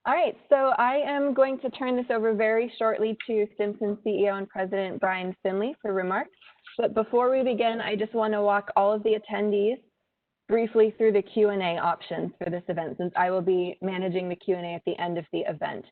All right, so I am going to turn this over very shortly to Stimson CEO and President Brian Finley for remarks. But before we begin, I just want to walk all of the attendees briefly through the Q&A options for this event, since I will be managing the Q&A at the end of the event.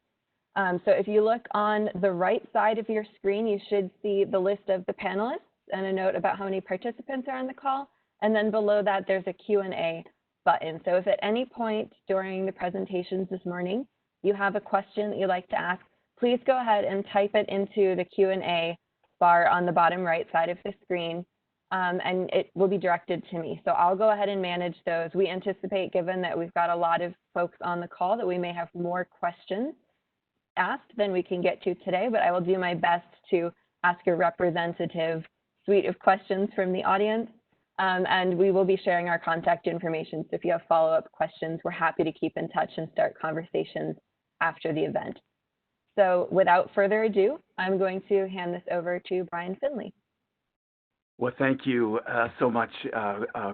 So if you look on the right side of your screen, you should see the list of the panelists and a note about how many participants are on the call. And then below that, there's a Q&A button. So if at any point during the presentations this morning, you have a question that you'd like to ask, please go ahead and type it into the Q&A bar on the bottom right side of the screen, and it will be directed to me. So I'll go ahead and manage those. We anticipate, given that we've got a lot of folks on the call, that we may have more questions asked than we can get to today, but I will do my best to ask a representative suite of questions from the audience. And we will be sharing our contact information. So if you have follow-up questions, we're happy to keep in touch and start conversations after the event. So without further ado, I'm going to hand this over to Brian Finley. Well, thank you so much,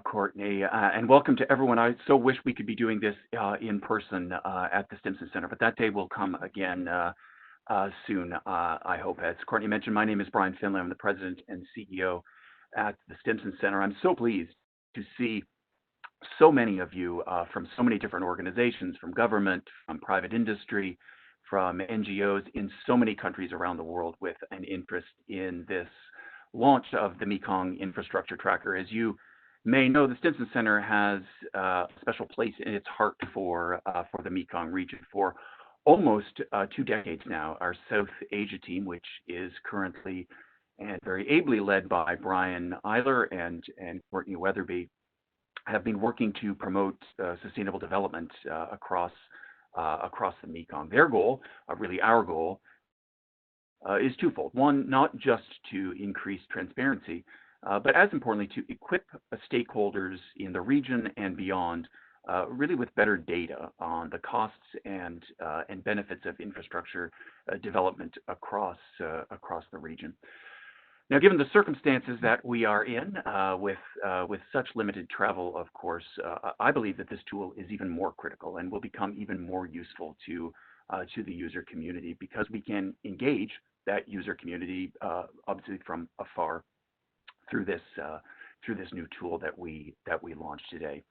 Courtney, and welcome to everyone. I so wish we could be doing this in person at the Stimson Center, but that day will come again soon, I hope. As Courtney mentioned, my name is Brian Finley. I'm the President and CEO at the Stimson Center. I'm so pleased to see so many of you from so many different organizations, from government, from private industry, from NGOs in so many countries around the world with an interest in this launch of the Mekong Infrastructure Tracker. As you may know, the Stimson Center has a special place in its heart for the Mekong region for almost 2 decades now. Our South Asia team, which is currently and very ably led by Brian Eiler and Courtney Weatherby, have been working to promote sustainable development across the Mekong. Their goal, really our goal, is twofold. One, not just to increase transparency, but as importantly, to equip stakeholders in the region and beyond really with better data on the costs and benefits of infrastructure development across the region. Now, given the circumstances that we are in, with such limited travel, of course, I believe that this tool is even more critical and will become even more useful to the user community, because we can engage that user community, obviously from afar, through this new tool that we launched today.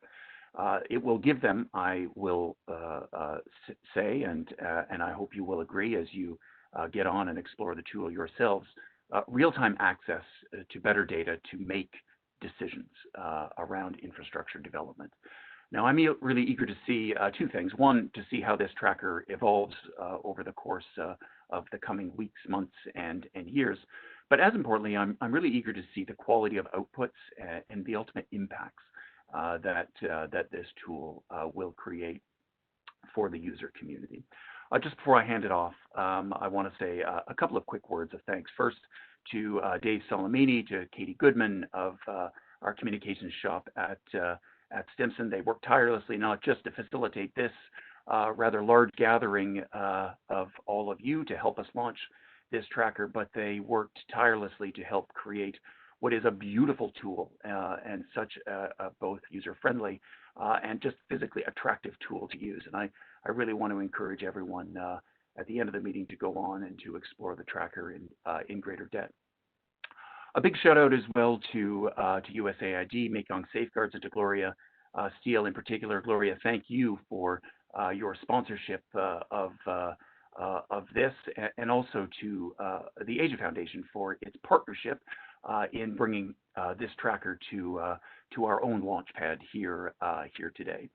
It will give them, I will say, and I hope you will agree as you get on and explore the tool yourselves, real-time access to better data to make decisions around infrastructure development. Now, I'm really eager to see 2 things. One, to see how this tracker evolves over the course of the coming weeks, months, and years. But as importantly, I'm really eager to see the quality of outputs and the ultimate impacts that this tool will create for the user community. Just before I hand it off, I want to say a couple of quick words of thanks. First, to Dave Salamini, to Katie Goodman of our communications shop at Stimson. They worked tirelessly not just to facilitate this rather large gathering of all of you to help us launch this tracker, but they worked tirelessly to help create what is a beautiful tool and such a both user-friendly and just physically attractive tool to use. And I really want to encourage everyone at the end of the meeting to go on and to explore the tracker in greater depth. A big shout out as well to USAID Mekong Safeguards, and to Gloria Steele in particular. Gloria, thank you for your sponsorship of this, and also to the Asia Foundation for its partnership in bringing this tracker to our own launch pad here today.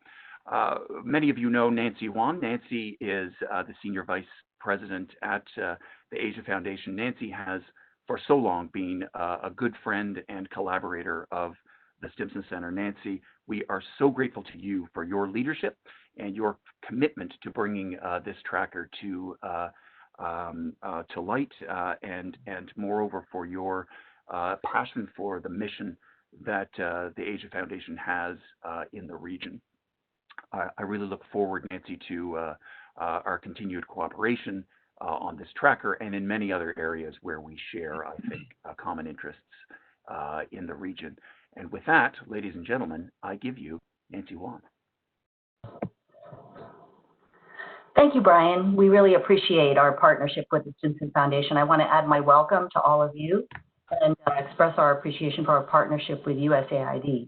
Many of you know Nancy Wan. Nancy is the Senior Vice President at the Asia Foundation. Nancy has for so long been a good friend and collaborator of the Stimson Center. Nancy, we are so grateful to you for your leadership and your commitment to bringing this tracker to light, and moreover for your passion for the mission that the Asia Foundation has in the region. I really look forward, Nancy, to our continued cooperation on this tracker and in many other areas where we share, I think, common interests in the region. And with that, ladies and gentlemen, I give you Nancy Wan. Thank you, Brian. We really appreciate our partnership with the Stimson Foundation. I want to add my welcome to all of you and express our appreciation for our partnership with USAID.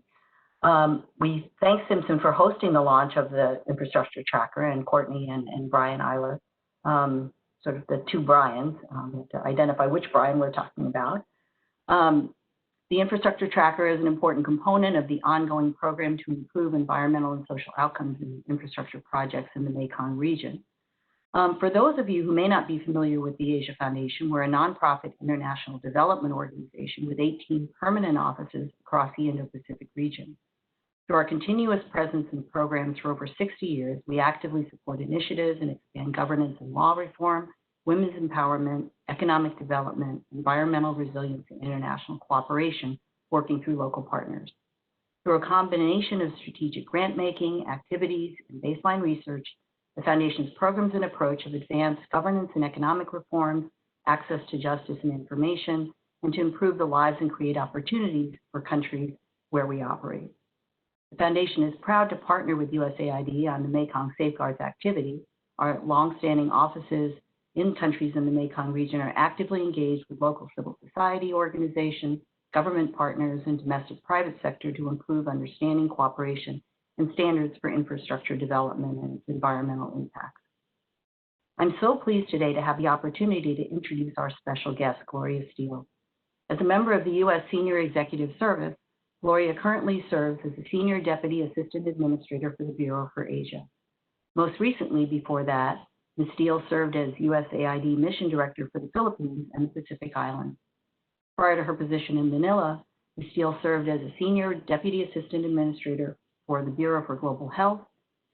We thank Simpson for hosting the launch of the Infrastructure Tracker, and Courtney and Brian Eiler, sort of the two Brians, to identify which Brian we're talking about. The Infrastructure Tracker is an important component of the ongoing program to improve environmental and social outcomes in infrastructure projects in the Mekong region. For those of you who may not be familiar with the Asia Foundation, we're a nonprofit international development organization with 18 permanent offices across the Indo-Pacific region. Through our continuous presence in programs for over 60 years, we actively support initiatives and expand governance and law reform, women's empowerment, economic development, environmental resilience, and international cooperation, working through local partners. Through a combination of strategic grant-making, activities, and baseline research, the Foundation's programs and approach have advanced governance and economic reforms, access to justice and information, and to improve the lives and create opportunities for countries where we operate. The Foundation is proud to partner with USAID on the Mekong Safeguards activity. Our longstanding offices in countries in the Mekong region are actively engaged with local civil society organizations, government partners, and domestic private sector to improve understanding, cooperation, and standards for infrastructure development and its environmental impacts. I'm so pleased today to have the opportunity to introduce our special guest, Gloria Steele. As a member of the U.S. Senior Executive Service, Gloria currently serves as the Senior Deputy Assistant Administrator for the Bureau for Asia. Most recently, before that, Ms. Steele served as USAID Mission Director for the Philippines and the Pacific Islands. Prior to her position in Manila, Ms. Steele served as a Senior Deputy Assistant Administrator for the Bureau for Global Health,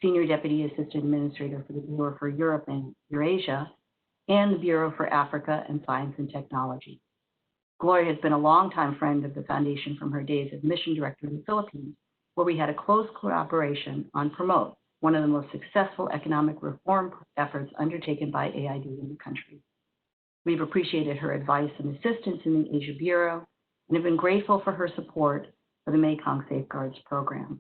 Senior Deputy Assistant Administrator for the Bureau for Europe and Eurasia, and the Bureau for Africa and Science and Technology. Gloria has been a longtime friend of the Foundation from her days as Mission Director in the Philippines, where we had a close collaboration on Promote, one of the most successful economic reform efforts undertaken by AID in the country. We've appreciated her advice and assistance in the Asia Bureau and have been grateful for her support for the Mekong Safeguards program.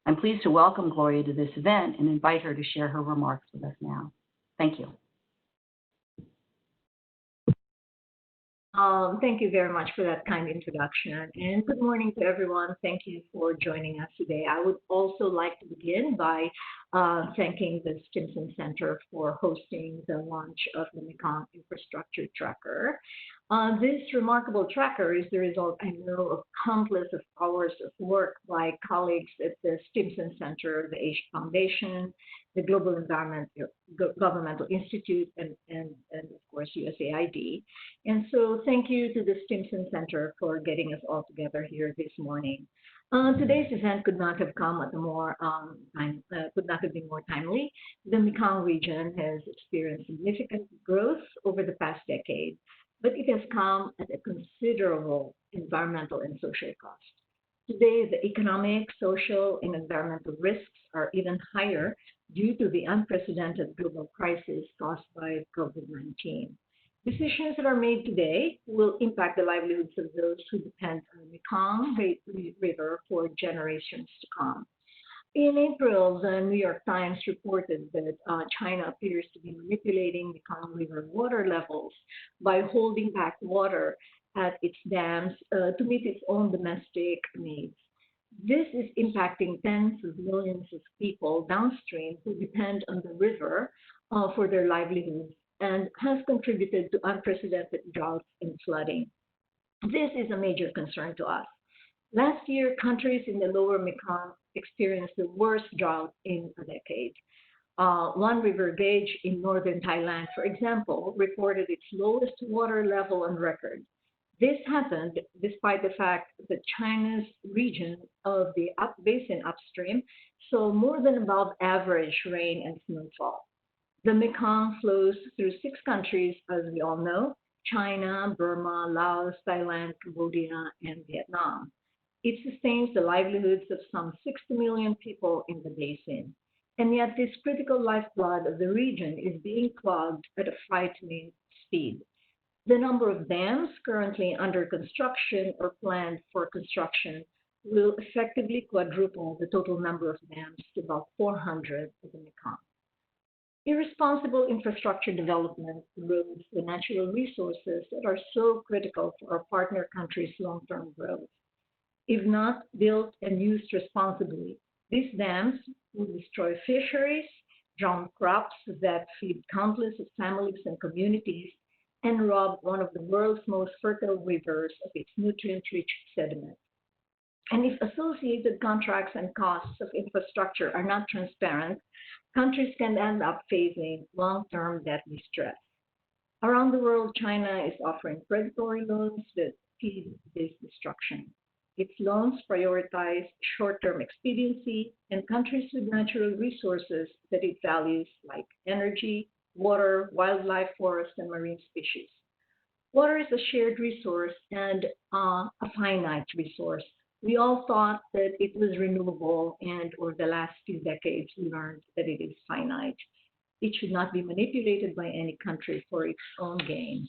I'm pleased to welcome Gloria to this event and invite her to share her remarks with us now. Thank you. Thank you very much for that kind introduction, and good morning to everyone. Thank you for joining us today. I would also like to begin by thanking the Stimson Center for hosting the launch of the Mekong Infrastructure Tracker. This remarkable tracker is the result, I know, of countless of hours of work by colleagues at the Stimson Center, the Asia Foundation, the Global Governmental Institute, and of course, USAID. And so thank you to the Stimson Center for getting us all together here this morning. Today's event could not have come at a more could not have been more timely. The Mekong region has experienced significant growth over the past decade, but it has come at a considerable environmental and social cost. Today, the economic, social, and environmental risks are even higher due to the unprecedented global crisis caused by COVID-19. Decisions that are made today will impact the livelihoods of those who depend on the Mekong River for generations to come. In April, the New York Times reported that China appears to be manipulating Mekong River water levels by holding back water at its dams to meet its own domestic needs. This is impacting tens of millions of people downstream who depend on the river for their livelihoods and has contributed to unprecedented droughts and flooding. This is a major concern to us. Last year, countries in the lower Mekong experienced the worst drought in a decade. One river gauge in northern Thailand, for example, reported its lowest water level on record. This happened despite the fact that China's region of the basin upstream saw more than above average rain and snowfall. The Mekong flows through 6 countries, as we all know: China, Burma, Laos, Thailand, Cambodia, and Vietnam. It sustains the livelihoods of some 60 million people in the basin. And yet this critical lifeblood of the region is being clogged at a frightening speed. The number of dams currently under construction or planned for construction will effectively quadruple the total number of dams to about 400 of the Mekong. Irresponsible infrastructure development erodes the natural resources that are so critical for our partner countries' long-term growth. If not built and used responsibly, these dams will destroy fisheries, drown crops that feed countless families and communities, and rob one of the world's most fertile rivers of its nutrient-rich sediment. And if associated contracts and costs of infrastructure are not transparent, countries can end up facing long-term debt distress. Around the world, China is offering predatory loans that feed this destruction. Its loans prioritize short-term expediency, and countries with natural resources that it values, like energy, water, wildlife, forests, and marine species. Water is a shared resource and a finite resource. We all thought that it was renewable, and over the last few decades, we learned that it is finite. It should not be manipulated by any country for its own gain.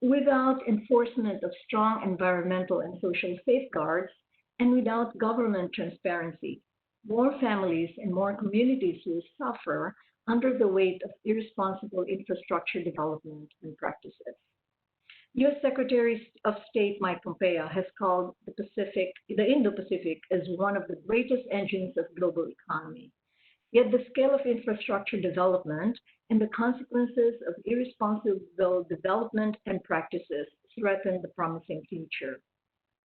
Without enforcement of strong environmental and social safeguards, and without government transparency, more families and more communities will suffer under the weight of irresponsible infrastructure development and practices. U.S. Secretary of State Mike Pompeo has called the Indo-Pacific as one of the greatest engines of global economy. Yet the scale of infrastructure development and the consequences of irresponsible development and practices threaten the promising future.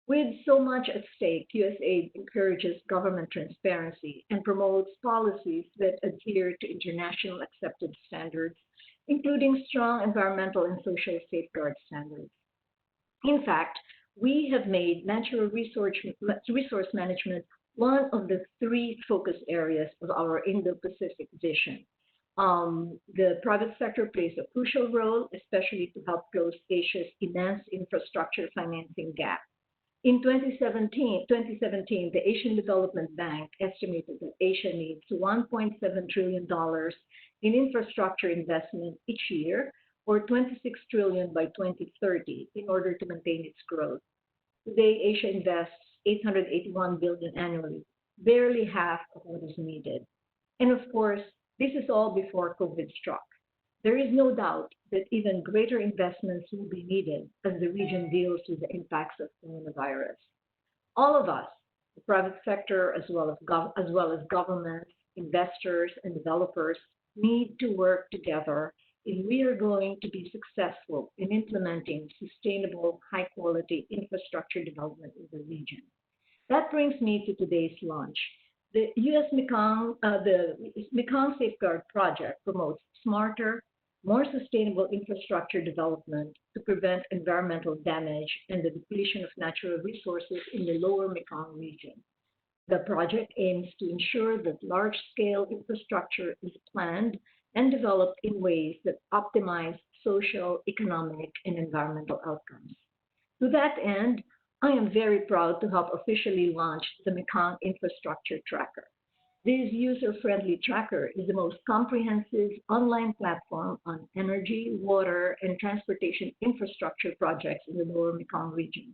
With so much at stake, USAID encourages government transparency and promotes policies that adhere to international accepted standards, including strong environmental and social safeguard standards. In fact, we have made natural resource management one of the three focus areas of our Indo-Pacific vision. The private sector plays a crucial role, especially to help close Asia's immense infrastructure financing gap. In 2017, the Asian Development Bank estimated that Asia needs $1.7 trillion in infrastructure investment each year, or $26 trillion by 2030, in order to maintain its growth. Today, Asia invests $881 billion annually, barely half of what is needed. And of course, this is all before COVID struck. There is no doubt that even greater investments will be needed as the region deals with the impacts of coronavirus. All of us, the private sector as well as governments, investors, and developers, need to work together if we are going to be successful in implementing sustainable, high-quality infrastructure development in the region. That brings me to today's launch. The Mekong Safeguard project promotes smarter, more sustainable infrastructure development to prevent environmental damage and the depletion of natural resources in the lower Mekong region. The project aims to ensure that large-scale infrastructure is planned and developed in ways that optimize social, economic, and environmental outcomes. To that end, I am very proud to help officially launch the Mekong Infrastructure Tracker. This user-friendly tracker is the most comprehensive online platform on energy, water, and transportation infrastructure projects in the lower Mekong region.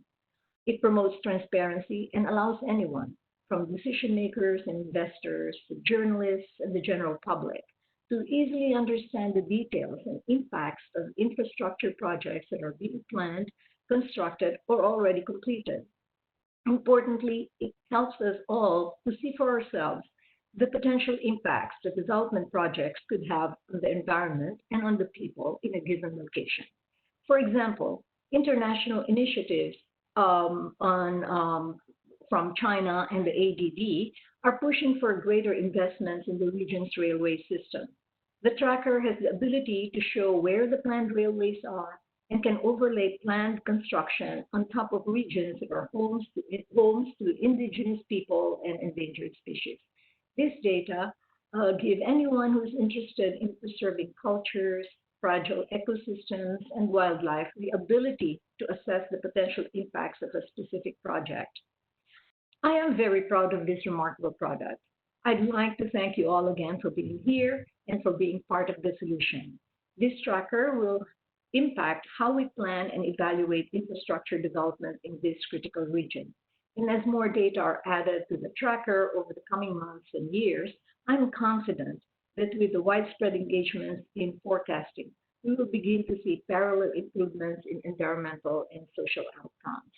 It promotes transparency and allows anyone, from decision makers and investors to journalists and the general public, to easily understand the details and impacts of infrastructure projects that are being planned, constructed, or already completed. Importantly, it helps us all to see for ourselves the potential impacts that development projects could have on the environment and on the people in a given location. For example, international initiatives from China and the ADB are pushing for greater investments in the region's railway system. The tracker has the ability to show where the planned railways are and can overlay planned construction on top of regions that are homes to indigenous people and endangered species. This data give anyone who's interested in preserving cultures, fragile ecosystems, and wildlife the ability to assess the potential impacts of a specific project. I am very proud of this remarkable product. I'd like to thank you all again for being here and for being part of the solution. This tracker will impact how we plan and evaluate infrastructure development in this critical region. And as more data are added to the tracker over the coming months and years, I'm confident that with the widespread engagement in forecasting, we will begin to see parallel improvements in environmental and social outcomes.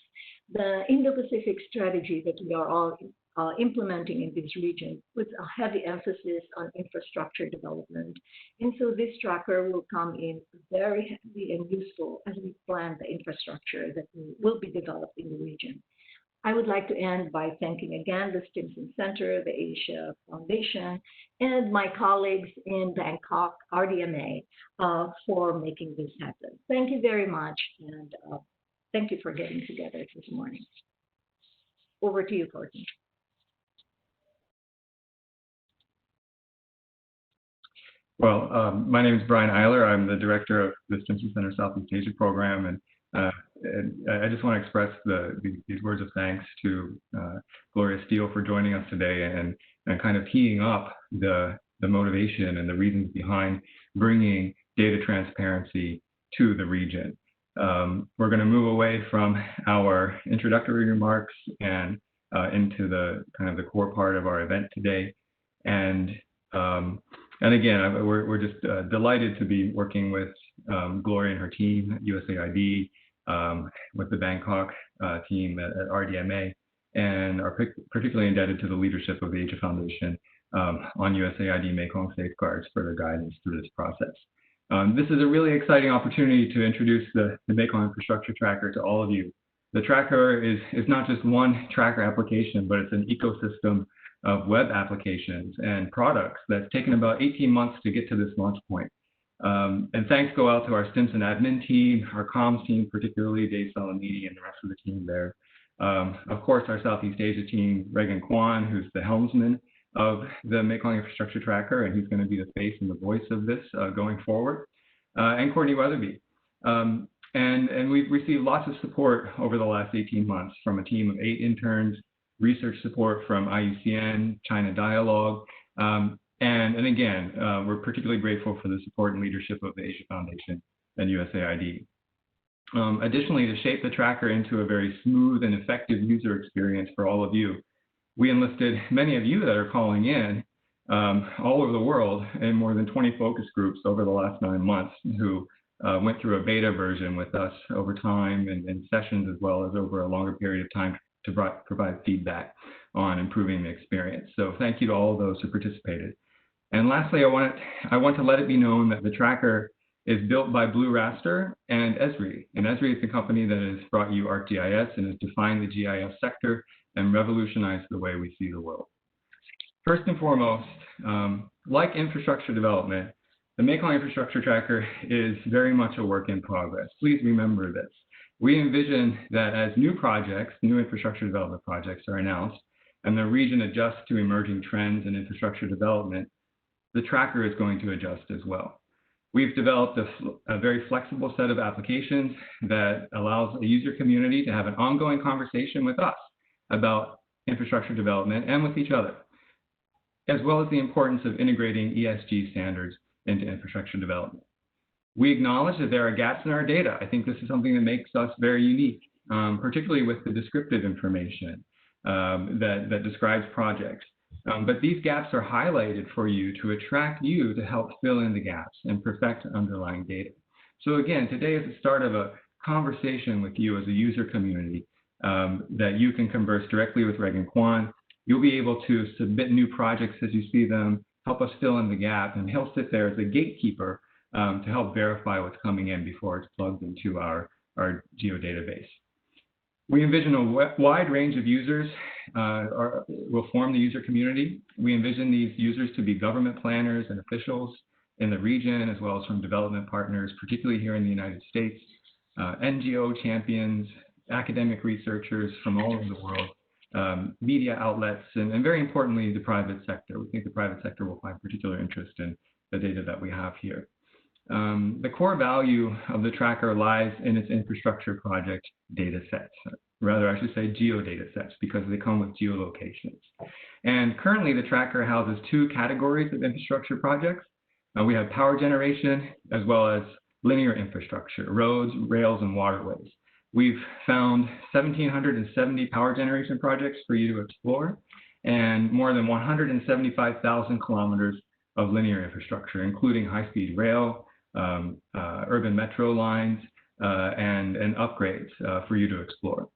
The Indo-Pacific strategy that we are all implementing in this region puts a heavy emphasis on infrastructure development. And so this tracker will come in very handy and useful as we plan the infrastructure that will be developed in the region. I would like to end by thanking again the Stimson Center, the Asia Foundation, and my colleagues in Bangkok, RDMA, for making this happen. Thank you very much, and thank you for getting together this morning. Over to you, Courtney. Well, my name is Brian Eiler. I'm the director of the Stimson Center Southeast Asia program, and I just want to express these words of thanks to Gloria Steele for joining us today and kind of teeing up the motivation and the reasons behind bringing data transparency to the region. We're going to move away from our introductory remarks and into the kind of the core part of our event today. And again, we're just delighted to be working with Gloria and her team at USAID, with the Bangkok team at RDMA, and are particularly indebted to the leadership of the Asia Foundation on USAID Mekong Safeguards for their guidance through this process. This is a really exciting opportunity to introduce the Mekong Infrastructure Tracker to all of you. The tracker is not just one tracker application, but it's an ecosystem of web applications and products that's taken about 18 months to get to this launch point. And thanks go out to our Stimson admin team, our comms team, particularly Dave Salamini and the rest of the team there. Of course, our Southeast Asia team, Reagan Kwan, who's the helmsman of the Mekong Infrastructure Tracker, and he's going to be the face and the voice of this going forward, and Courtney Weatherby. And we've received lots of support over the last 18 months from a team of 8 interns, research support from IUCN, China Dialogue, and again, we're particularly grateful for the support and leadership of the Asia Foundation and USAID. Additionally, to shape the tracker into a very smooth and effective user experience for all of you, we enlisted many of you that are calling in all over the world in more than 20 focus groups over the last 9 months who went through a beta version with us over time and sessions, as well as over a longer period of time to provide feedback on improving the experience. So thank you to all of those who participated. And lastly, I want to let it be known that the tracker is built by Blue Raster and Esri. And Esri is the company that has brought you ArcGIS and has defined the GIS sector and revolutionized the way we see the world. First and foremost, like infrastructure development, the Mekong Infrastructure Tracker is very much a work in progress. Please remember this. We envision that as new projects, new infrastructure development projects are announced, and the region adjusts to emerging trends in infrastructure development, the tracker is going to adjust as well. We've developed a very flexible set of applications that allows a user community to have an ongoing conversation with us about infrastructure development and with each other, as well as the importance of integrating ESG standards into infrastructure development. We acknowledge that there are gaps in our data. I think this is something that makes us very unique, particularly with the descriptive information that describes projects. But these gaps are highlighted for you to attract you to help fill in the gaps and perfect underlying data. So again, today is the start of a conversation with you as a user community that you can converse directly with Reagan Kwan. You'll be able to submit new projects as you see them, help us fill in the gap, and he'll sit there as a gatekeeper to help verify what's coming in before it's plugged into our geodatabase. We envision a wide range of users will form the user community. We envision these users to be government planners and officials in the region, as well as from development partners, particularly here in the United States, NGO champions, academic researchers from all over the world, media outlets, and very importantly, the private sector. We think the private sector will find particular interest in the data that we have here. The core value of the tracker lies in its infrastructure project data sets. Rather, I should say geodata sets, because they come with geolocations. And currently, the tracker houses 2 categories of infrastructure projects. We have power generation, as well as linear infrastructure, roads, rails, and waterways. We've found 1,770 power generation projects for you to explore, and more than 175,000 kilometers of linear infrastructure, including high-speed rail, urban metro lines, and upgrades for you to explore.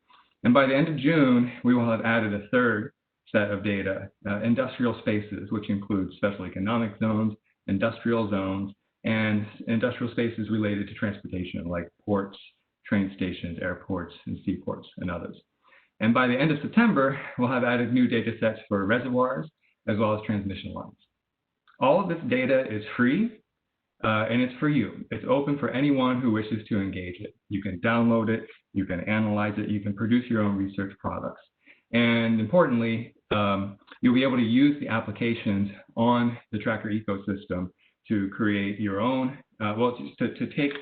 And by the end of June, we will have added a third set of data, industrial spaces, which include special economic zones, industrial zones, and industrial spaces related to transportation, like ports, train stations, airports, and seaports, and others. And by the end of September, we'll have added new data sets for reservoirs, as well as transmission lines. All of this data is free, and it's for you. It's open for anyone who wishes to engage it. You can download it, you can analyze it, you can produce your own research products. And importantly, you'll be able to use the applications on the Tracker ecosystem to create your own, to take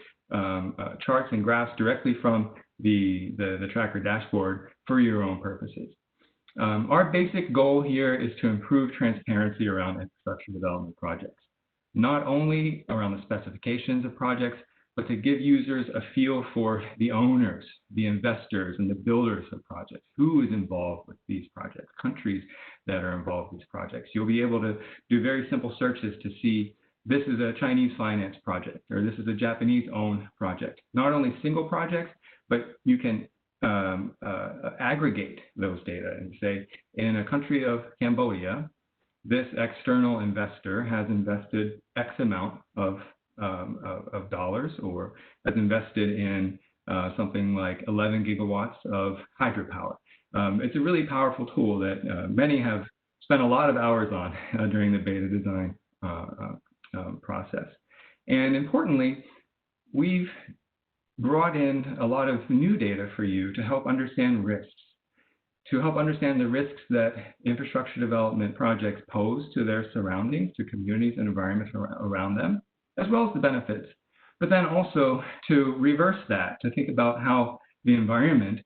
charts and graphs directly from the Tracker dashboard for your own purposes. Our basic goal here is to improve transparency around infrastructure development projects, not only around the specifications of projects, but to give users a feel for the owners, the investors, and the builders of projects. Who is involved with these projects, countries that are involved with these projects. You'll be able to do very simple searches to see this is a Chinese finance project, or this is a Japanese-owned project. Not only single projects, but you can aggregate those data and say, in a country of Cambodia, this external investor has invested X amount of dollars, or has invested in something like 11 gigawatts of hydropower. It's a really powerful tool that many have spent a lot of hours on during the beta design process. And importantly, we've brought in a lot of new data for you to help understand risks, to help understand the risks that infrastructure development projects pose to their surroundings, to communities and environments around them, as well as the benefits. But then also to reverse that, to think about how the environment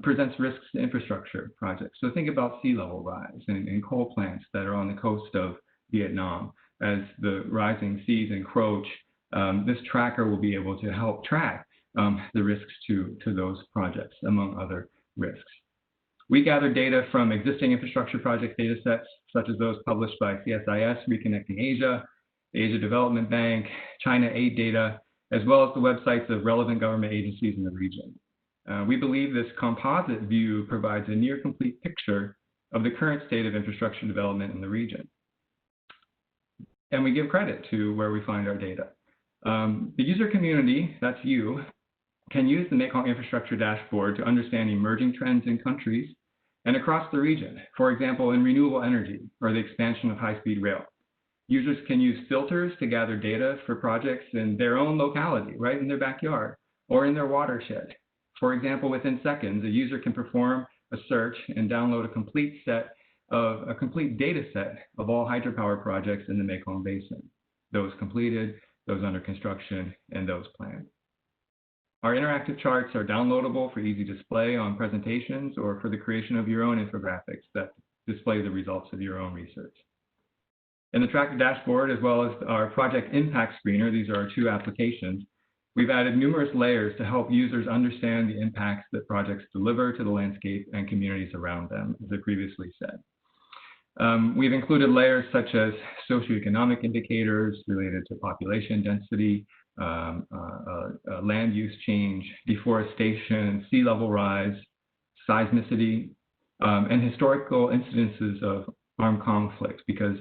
presents risks to infrastructure projects. So think about sea level rise and coal plants that are on the coast of Vietnam. As the rising seas encroach, this tracker will be able to help track the risks to those projects, among other risks. We gather data from existing infrastructure project data sets, such as those published by CSIS, Reconnecting Asia, the Asia Development Bank, China Aid data, as well as the websites of relevant government agencies in the region. We believe this composite view provides a near complete picture of the current state of infrastructure development in the region. And we give credit to where we find our data. The user community, that's you, can use the Mekong Infrastructure Dashboard to understand emerging trends in countries and across the region, for example, in renewable energy or the expansion of high-speed rail. Users can use filters to gather data for projects in their own locality, right in their backyard, or in their watershed. For example, within seconds, a user can perform a search and download a complete data set of all hydropower projects in the Mekong Basin, those completed, those under construction, and those planned. Our interactive charts are downloadable for easy display on presentations or for the creation of your own infographics that display the results of your own research. In the Tracker dashboard, as well as our project impact screener, these are our two applications, we've added numerous layers to help users understand the impacts that projects deliver to the landscape and communities around them, as I previously said. We've included layers such as socio-economic indicators related to population density, land use change, deforestation, sea level rise, seismicity, and historical incidences of armed conflict, because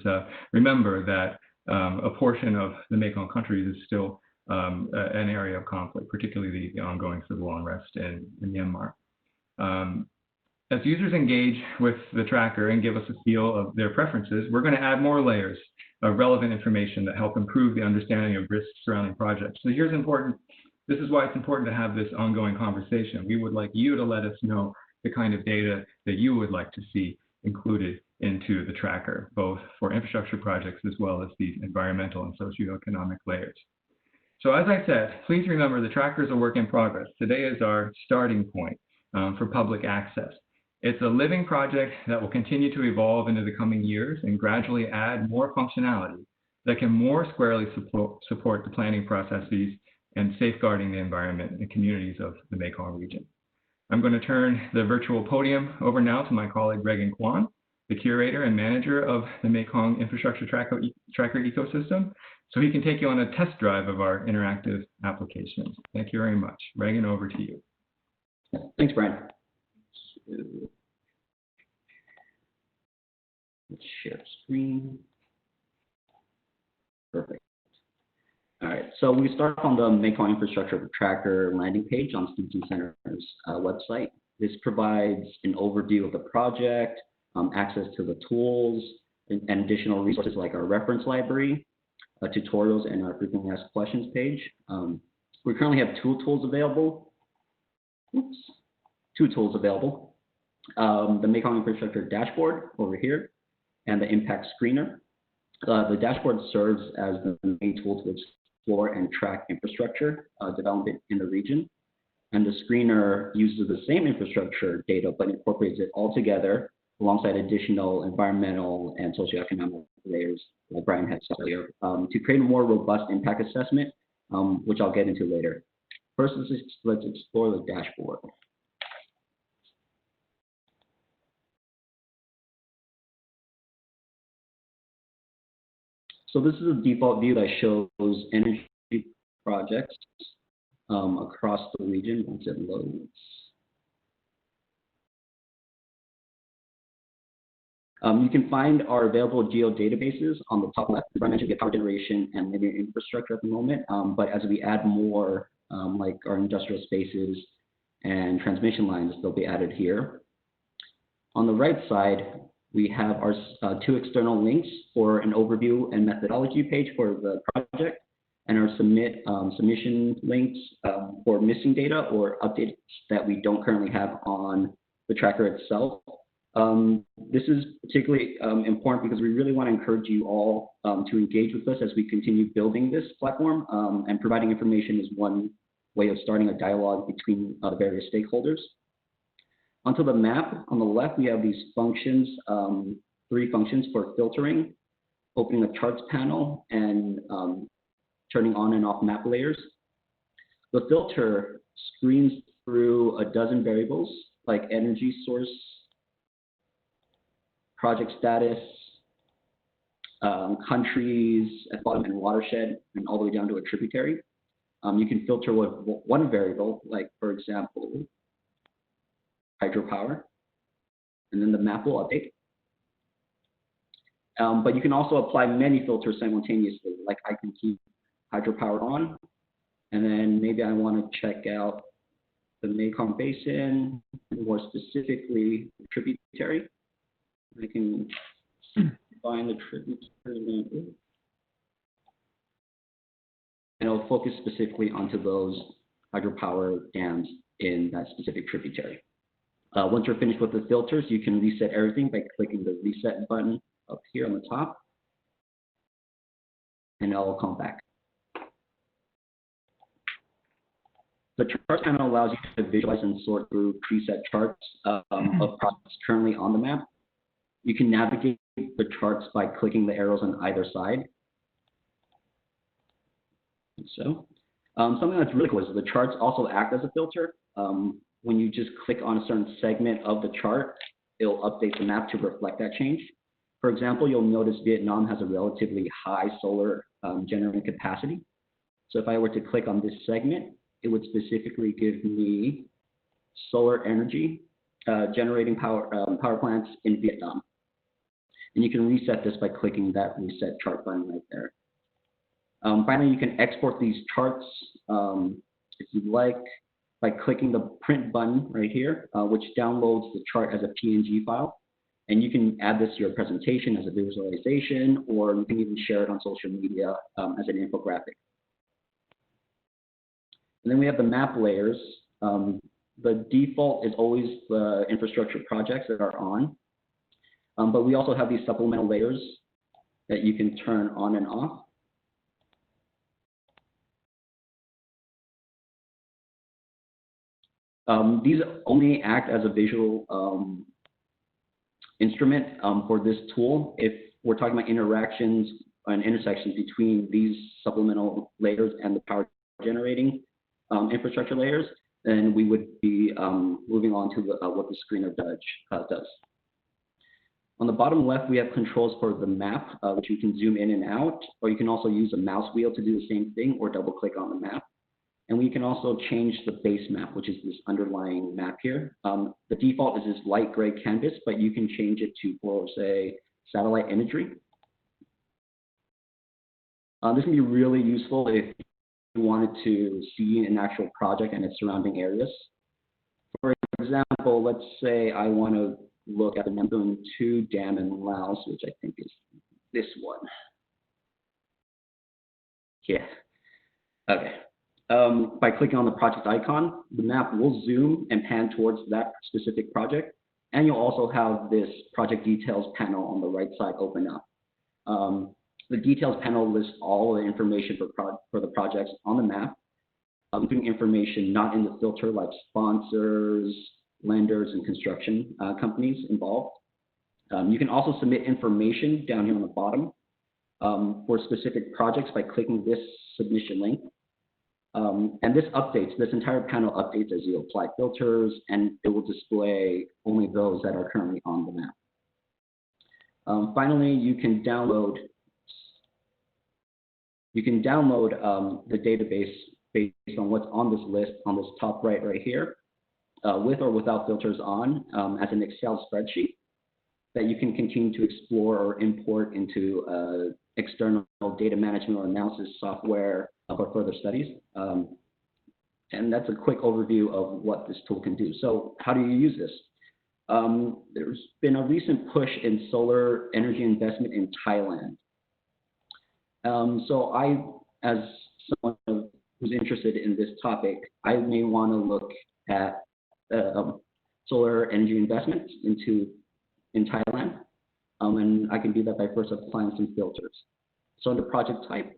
remember that a portion of the Mekong countries is still an area of conflict, particularly the ongoing civil unrest in Myanmar. As users engage with the tracker and give us a feel of their preferences, we're going to add more layers of relevant information that help improve the understanding of risks surrounding projects. So this is why it's important to have this ongoing conversation. We would like you to let us know the kind of data that you would like to see included into the tracker, both for infrastructure projects as well as these environmental and socioeconomic layers. So as I said, please remember the tracker is a work in progress. Today is our starting point for public access. It's a living project that will continue to evolve into the coming years and gradually add more functionality that can more squarely support the planning processes and safeguarding the environment and communities of the Mekong region. I'm going to turn the virtual podium over now to my colleague Reagan, the the curator and manager of the Mekong Infrastructure Tracker ecosystem, so he can take you on a test drive of our interactive applications. Thank you very much. Reagan, over to you. Thanks, Brian. Let's share screen. Perfect. All right, so we start on the Mekong Infrastructure Tracker landing page on Stimson Center's website. This provides an overview of the project, access to the tools, and additional resources like our reference library, tutorials, and our frequently asked questions page. We currently have two tools available. Two tools available. The Mekong Infrastructure Dashboard over here, and the Impact Screener. The dashboard serves as the main tool to explore and track infrastructure development in the region. And the screener uses the same infrastructure data, but incorporates it all together alongside additional environmental and socioeconomic layers, like Brian had said earlier, to create a more robust impact assessment, which I'll get into later. First, let's explore the dashboard. So this is a default view that shows energy projects across the region once it loads. You can find our available geodatabases on the top left. I mentioned power generation and linear infrastructure at the moment, but as we add more, like our industrial spaces and transmission lines, they'll be added here. On the right side, we have our two external links for an overview and methodology page for the project, and our submission links for missing data or updates that we don't currently have on the tracker itself. This is particularly important because we really want to encourage you all to engage with us as we continue building this platform, and providing information is one way of starting a dialogue between the various stakeholders. Onto the map, on the left, we have these functions, 3 functions for filtering, opening a charts panel, and turning on and off map layers. The filter screens through a dozen variables like energy source, project status, countries at the bottom, and watershed, and all the way down to a tributary. You can filter with one variable, like for example, hydropower, and then the map will update. But you can also apply many filters simultaneously, like I can keep hydropower on, and then maybe I want to check out the Mekong Basin, more specifically the tributary. I can find the tributary, and it'll focus specifically onto those hydropower dams in that specific tributary. Once you're finished with the filters, you can reset everything by clicking the reset button up here on the top, and it'll come back. The chart panel allows you to visualize and sort through preset charts of projects currently on the map. You can navigate the charts by clicking the arrows on either side. So, something that's really cool is the charts also act as a filter. When you just click on a certain segment of the chart, it'll update the map to reflect that change. For example, you'll notice Vietnam has a relatively high solar generating capacity. So if I were to click on this segment, it would specifically give me solar energy generating power plants in Vietnam. And you can reset this by clicking that reset chart button right there. Finally, you can export these charts if you'd like by clicking the print button right here, which downloads the chart as a PNG file. And you can add this to your presentation as a visualization, or you can even share it on social media as an infographic. And then we have the map layers. The default is always the infrastructure projects that are on. But we also have these supplemental layers that you can turn on and off. These only act as a visual instrument for this tool. If we're talking about interactions and intersections between these supplemental layers and the power generating infrastructure layers, then we would be moving on to what the screener does. On the bottom left, we have controls for the map, which you can zoom in and out, or you can also use a mouse wheel to do the same thing or double click on the map. And we can also change the base map, which is this underlying map here. The default is this light gray canvas, but you can change it to, for say, satellite imagery. This can be really useful if you wanted to see an actual project and its surrounding areas. For example, let's say I want to look at the Mekong 2 dam in Laos, which I think is this one. Yeah, okay. By clicking on the project icon, the map will zoom and pan towards that specific project. And you'll also have this project details panel on the right side open up. The details panel lists all the information for the projects on the map, including information not in the filter like sponsors, lenders, and construction companies involved. You can also submit information down here on the bottom for specific projects by clicking this submission link. And this entire panel updates as you apply filters, and it will display only those that are currently on the map. Finally, you can download the database based on what's on this list on this top right here, with or without filters on, as an Excel spreadsheet that you can continue to explore or import into external data management or analysis software for further studies. And that's a quick overview of what this tool can do. So how do you use this? There's been a recent push in solar energy investment in Thailand. So as someone who's interested in this topic, I may want to look at solar energy investments in Thailand. And I can do that by first applying some filters. So under project type,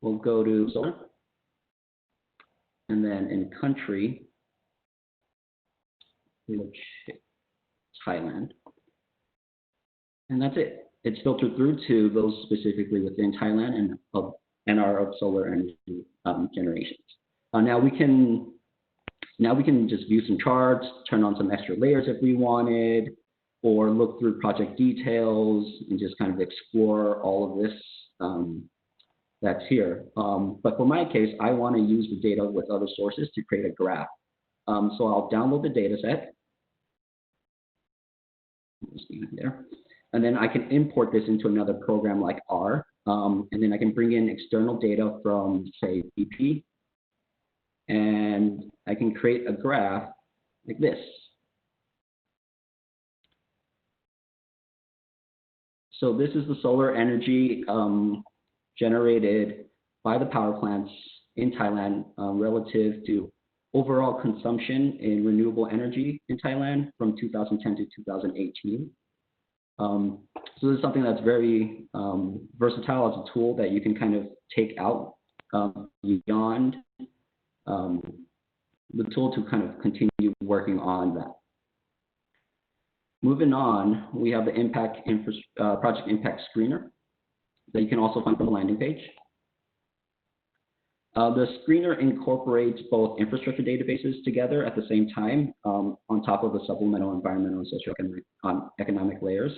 we'll go to solar. And then in country, we'll check Thailand. And that's it. It's filtered through to those specifically within Thailand and are of solar energy generations. Now we can just view some charts, turn on some extra layers if we wanted, or look through project details and just kind of explore all of this that's here. But for my case, I want to use the data with other sources to create a graph. So I'll download the data set. There. And then I can import this into another program like R. And then I can bring in external data from, say, BP. And I can create a graph like this. So this is the solar energy generated by the power plants in Thailand relative to overall consumption in renewable energy in Thailand from 2010 to 2018. So this is something that's very versatile as a tool that you can kind of take out beyond the tool to kind of continue working on that. Moving on, we have the project impact screener that you can also find on the landing page. The screener incorporates both infrastructure databases together at the same time on top of the supplemental environmental and socio-economic layers.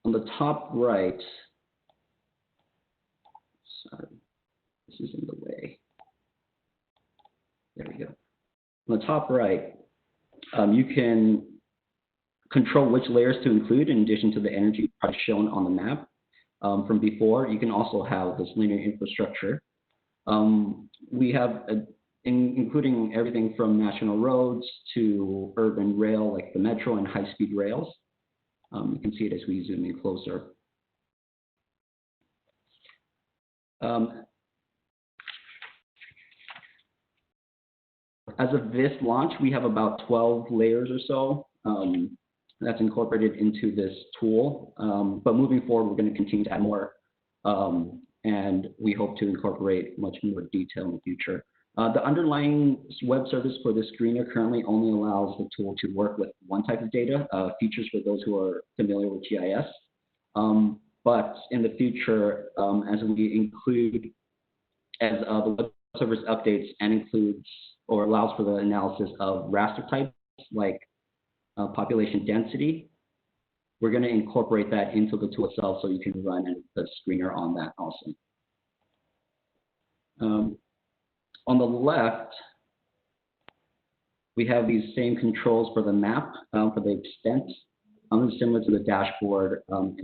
On the top right, sorry, this is in the way. There we go. On the top right, you can control which layers to include in addition to the energy project shown on the map. From before, you can also have this linear infrastructure. We have, including everything from national roads to urban rail, like the metro and high-speed rails. You can see it as we zoom in closer. As of this launch, we have about 12 layers or so that's incorporated into this tool. But moving forward, we're going to continue to add more, and we hope to incorporate much more detail in the future. The underlying web service for this screener currently only allows the tool to work with one type of data, features for those who are familiar with GIS. But in the future, as we include, as the web service updates and includes or allows for the analysis of raster types like population density, we're going to incorporate that into the tool itself so you can run the screener on that also. On the left, we have these same controls for the map, for the extent. Similar to the dashboard, and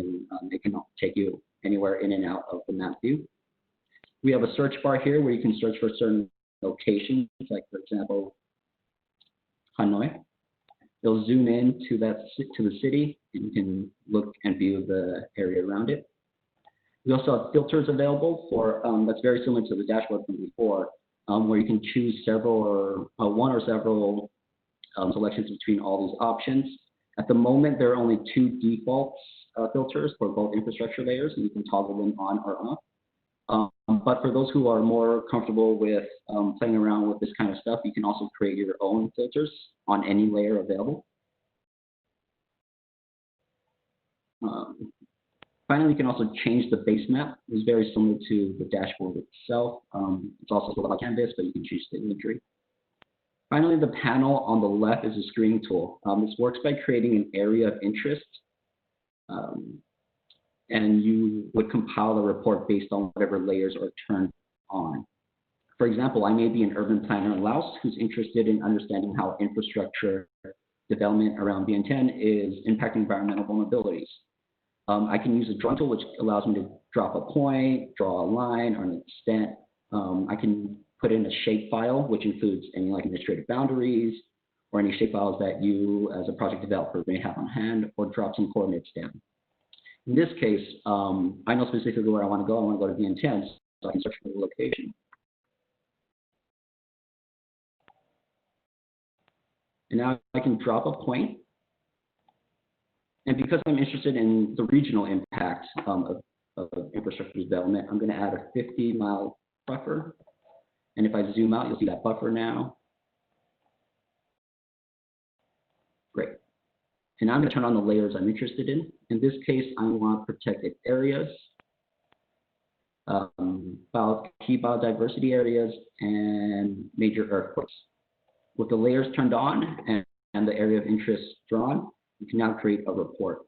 it can take you anywhere in and out of the map view. We have a search bar here where you can search for certain locations, like for example, Hanoi. It'll zoom in to the city, and you can look and view the area around it. We also have filters available for that's very similar to the dashboard from before, where you can choose several or one or several selections between all these options. At the moment, there are only 2 default filters for both infrastructure layers, and you can toggle them on or off. But for those who are more comfortable with playing around with this kind of stuff, you can also create your own filters on any layer available. Finally, you can also change the base map. It's very similar to the dashboard itself. It's also sort of like Canvas, but you can choose the imagery. Finally, the panel on the left is a screening tool. This works by creating an area of interest, and you would compile a report based on whatever layers are turned on. For example, I may be an urban planner in Laos who's interested in understanding how infrastructure development around Vientiane is impacting environmental vulnerabilities. I can use a drawing tool, which allows me to drop a point, draw a line or an extent. I can put in a shapefile, which includes any like administrative boundaries or any shapefiles that you as a project developer may have on hand, or drop some coordinates down. In this case, I know specifically where I want to go. I want to go to Vientiane, so I can search for the location. And now I can drop a point. And because I'm interested in the regional impact of infrastructure development, I'm going to add a 50-mile buffer. And if I zoom out, you'll see that buffer now. Great. And now I'm going to turn on the layers I'm interested in. In this case, I want protected areas, key biodiversity areas, and major earthquakes. With the layers turned on and the area of interest drawn, you can now create a report.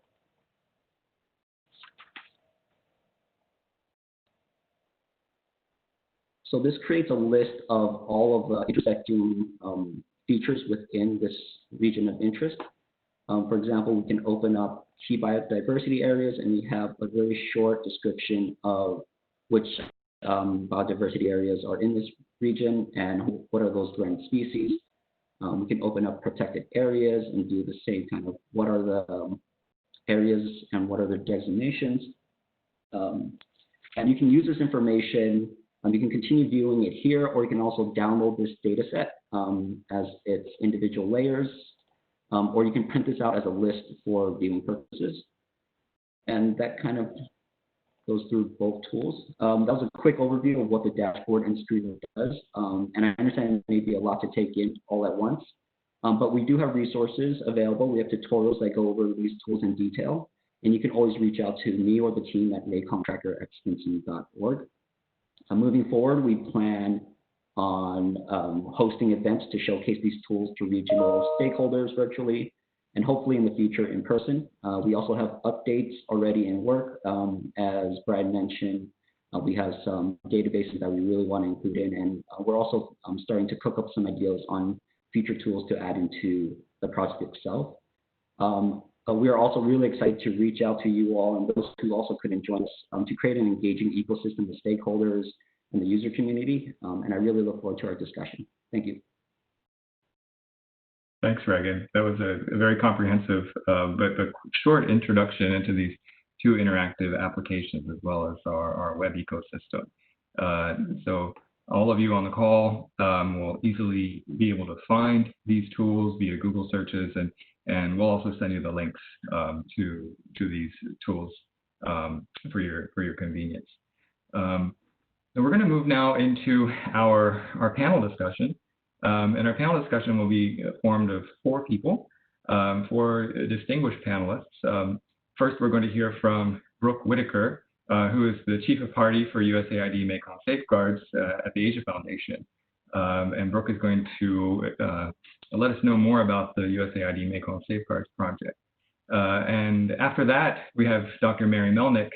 So this creates a list of all of the intersecting features within this region of interest. For example, we can open up key biodiversity areas, and we have a very short description of which biodiversity areas are in this region and what are those threatened species. We can open up protected areas and do the same kind of what are the areas and what are the designations. And you can use this information. You can continue viewing it here, or you can also download this data set as its individual layers, or you can print this out as a list for viewing purposes. And that kind of goes through both tools. That was a quick overview of what the dashboard and screener does. And I understand it may be a lot to take in all at once, but we do have resources available. We have tutorials that go over these tools in detail, and you can always reach out to me or the team at mekongtracker@stimson.org. Moving forward, we plan on hosting events to showcase these tools to regional stakeholders virtually, and hopefully in the future in person. We also have updates already in work. As Brad mentioned, we have some databases that we really want to include in, and we're also starting to cook up some ideas on future tools to add into the project itself. We are also really excited to reach out to you all and those who also couldn't join us to create an engaging ecosystem with stakeholders and the user community. And I really look forward to our discussion. Thank you. Thanks, Reagan. That was a very comprehensive but a short introduction into these 2 interactive applications as well as our web ecosystem. So all of you on the call will easily be able to find these tools via Google searches, and we'll also send you the links to these tools for your convenience. And we're going to move now into our panel discussion. And our panel discussion will be formed of 4 people, 4 distinguished panelists. First, we're going to hear from Brooke Whitaker, who is the Chief of Party for USAID Mekong Safeguards at the Asia Foundation. and Brooke is going to let us know more about the USAID Mekong Safeguards project. And after that, we have Dr. Mary Melnick,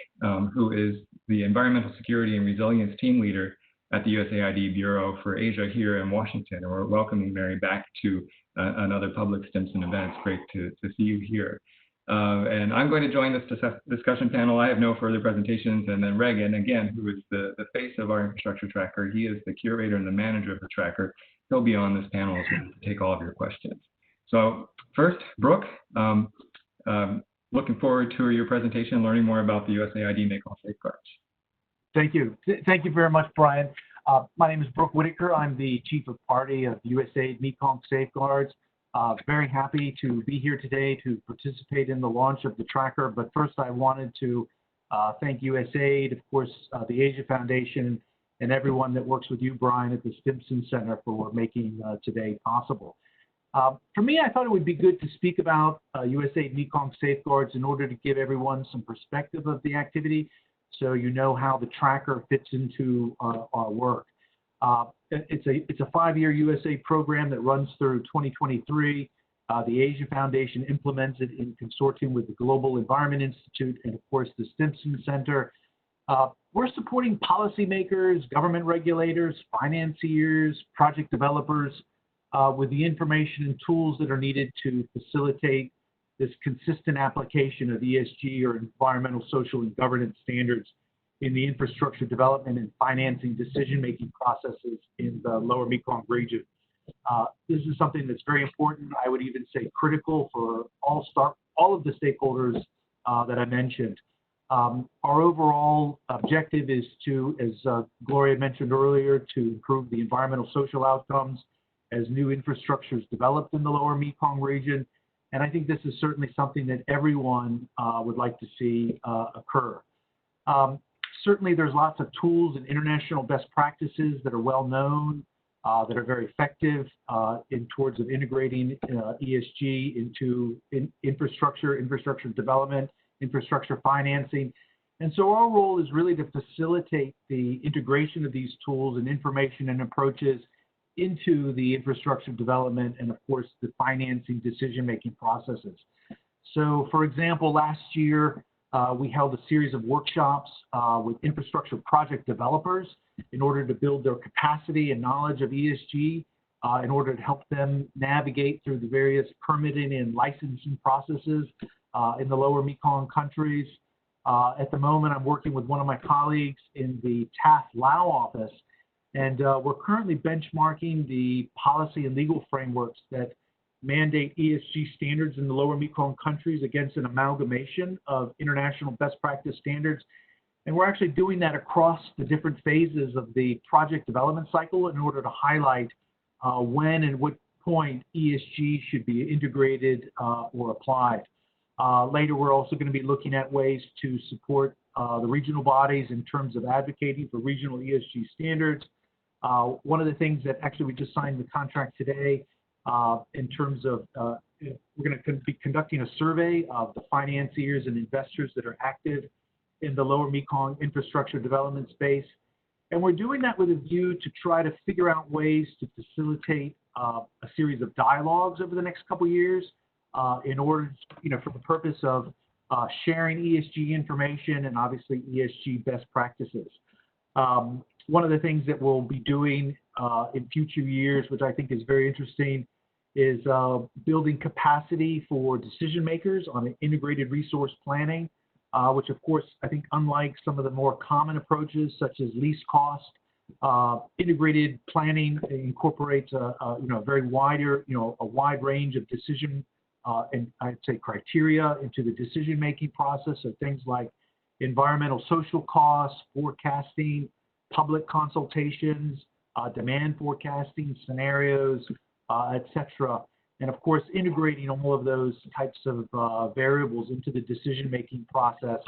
who is the Environmental Security and Resilience Team Leader at the USAID Bureau for Asia here in Washington. And we're welcoming Mary back to another public Stimson event. It's great to see you here. And I'm going to join this discussion panel. I have no further presentations. And then Reagan, again, who is the face of our infrastructure tracker, he is the curator and the manager of the tracker. He'll be on this panel as well to take all of your questions. So first, Brooke, looking forward to your presentation, learning more about the USAID Mekong Safeguards. Thank you. Thank you very much, Brian. My name is Brooke Whitaker. I'm the Chief of Party of USAID Mekong Safeguards. Very happy to be here today to participate in the launch of the tracker. But first, I wanted to thank USAID, of course, the Asia Foundation, and everyone that works with you, Brian, at the Stimson Center for making today possible. For me, I thought it would be good to speak about USAID Mekong Safeguards in order to give everyone some perspective of the activity, so you know how the tracker fits into our work. It's a 5-year USAID program that runs through 2023. The Asia Foundation implements it in consortium with the Global Environment Institute and, of course, the Stimson Center. We're supporting policymakers, government regulators, financiers, project developers with the information and tools that are needed to facilitate this consistent application of ESG, or environmental, social, and governance standards, in the infrastructure development and financing decision-making processes in the lower Mekong region. This is something that's very important, I would even say critical, for all of the stakeholders that I mentioned. Our overall objective is to, as Gloria mentioned earlier, to improve the environmental social outcomes as new infrastructure is developed in the lower Mekong region. And I think this is certainly something that everyone would like to see occur. Certainly, there's lots of tools and international best practices that are well known, that are very effective towards integrating ESG into infrastructure development, infrastructure financing. And so our role is really to facilitate the integration of these tools and information and approaches into the infrastructure development and, of course, the financing decision-making processes. So, for example, last year, we held a series of workshops with infrastructure project developers in order to build their capacity and knowledge of ESG, in order to help them navigate through the various permitting and licensing processes in the lower Mekong countries. At the moment, I'm working with one of my colleagues in the TAF Lao office, and we're currently benchmarking the policy and legal frameworks that mandate ESG standards in the lower Mekong countries against an amalgamation of international best practice standards. And we're actually doing that across the different phases of the project development cycle in order to highlight when and what point ESG should be integrated or applied. Later, we're also going to be looking at ways to support the regional bodies in terms of advocating for regional ESG standards. One of the things that actually we just signed the contract today in terms of we're going to be conducting a survey of the financiers and investors that are active in the lower Mekong infrastructure development space. And we're doing that with a view to try to figure out ways to facilitate a series of dialogues over the next couple of years in order, for the purpose of sharing ESG information and obviously ESG best practices. One of the things that we'll be doing in future years, which I think is very interesting, is building capacity for decision makers on an integrated resource planning, which of course, I think unlike some of the more common approaches such as least cost, integrated planning incorporates a very wider, a wide range of decision and I'd say criteria into the decision-making process. So things like environmental social costs, forecasting, public consultations, demand forecasting, scenarios, etc. And of course, integrating all of those types of variables into the decision-making process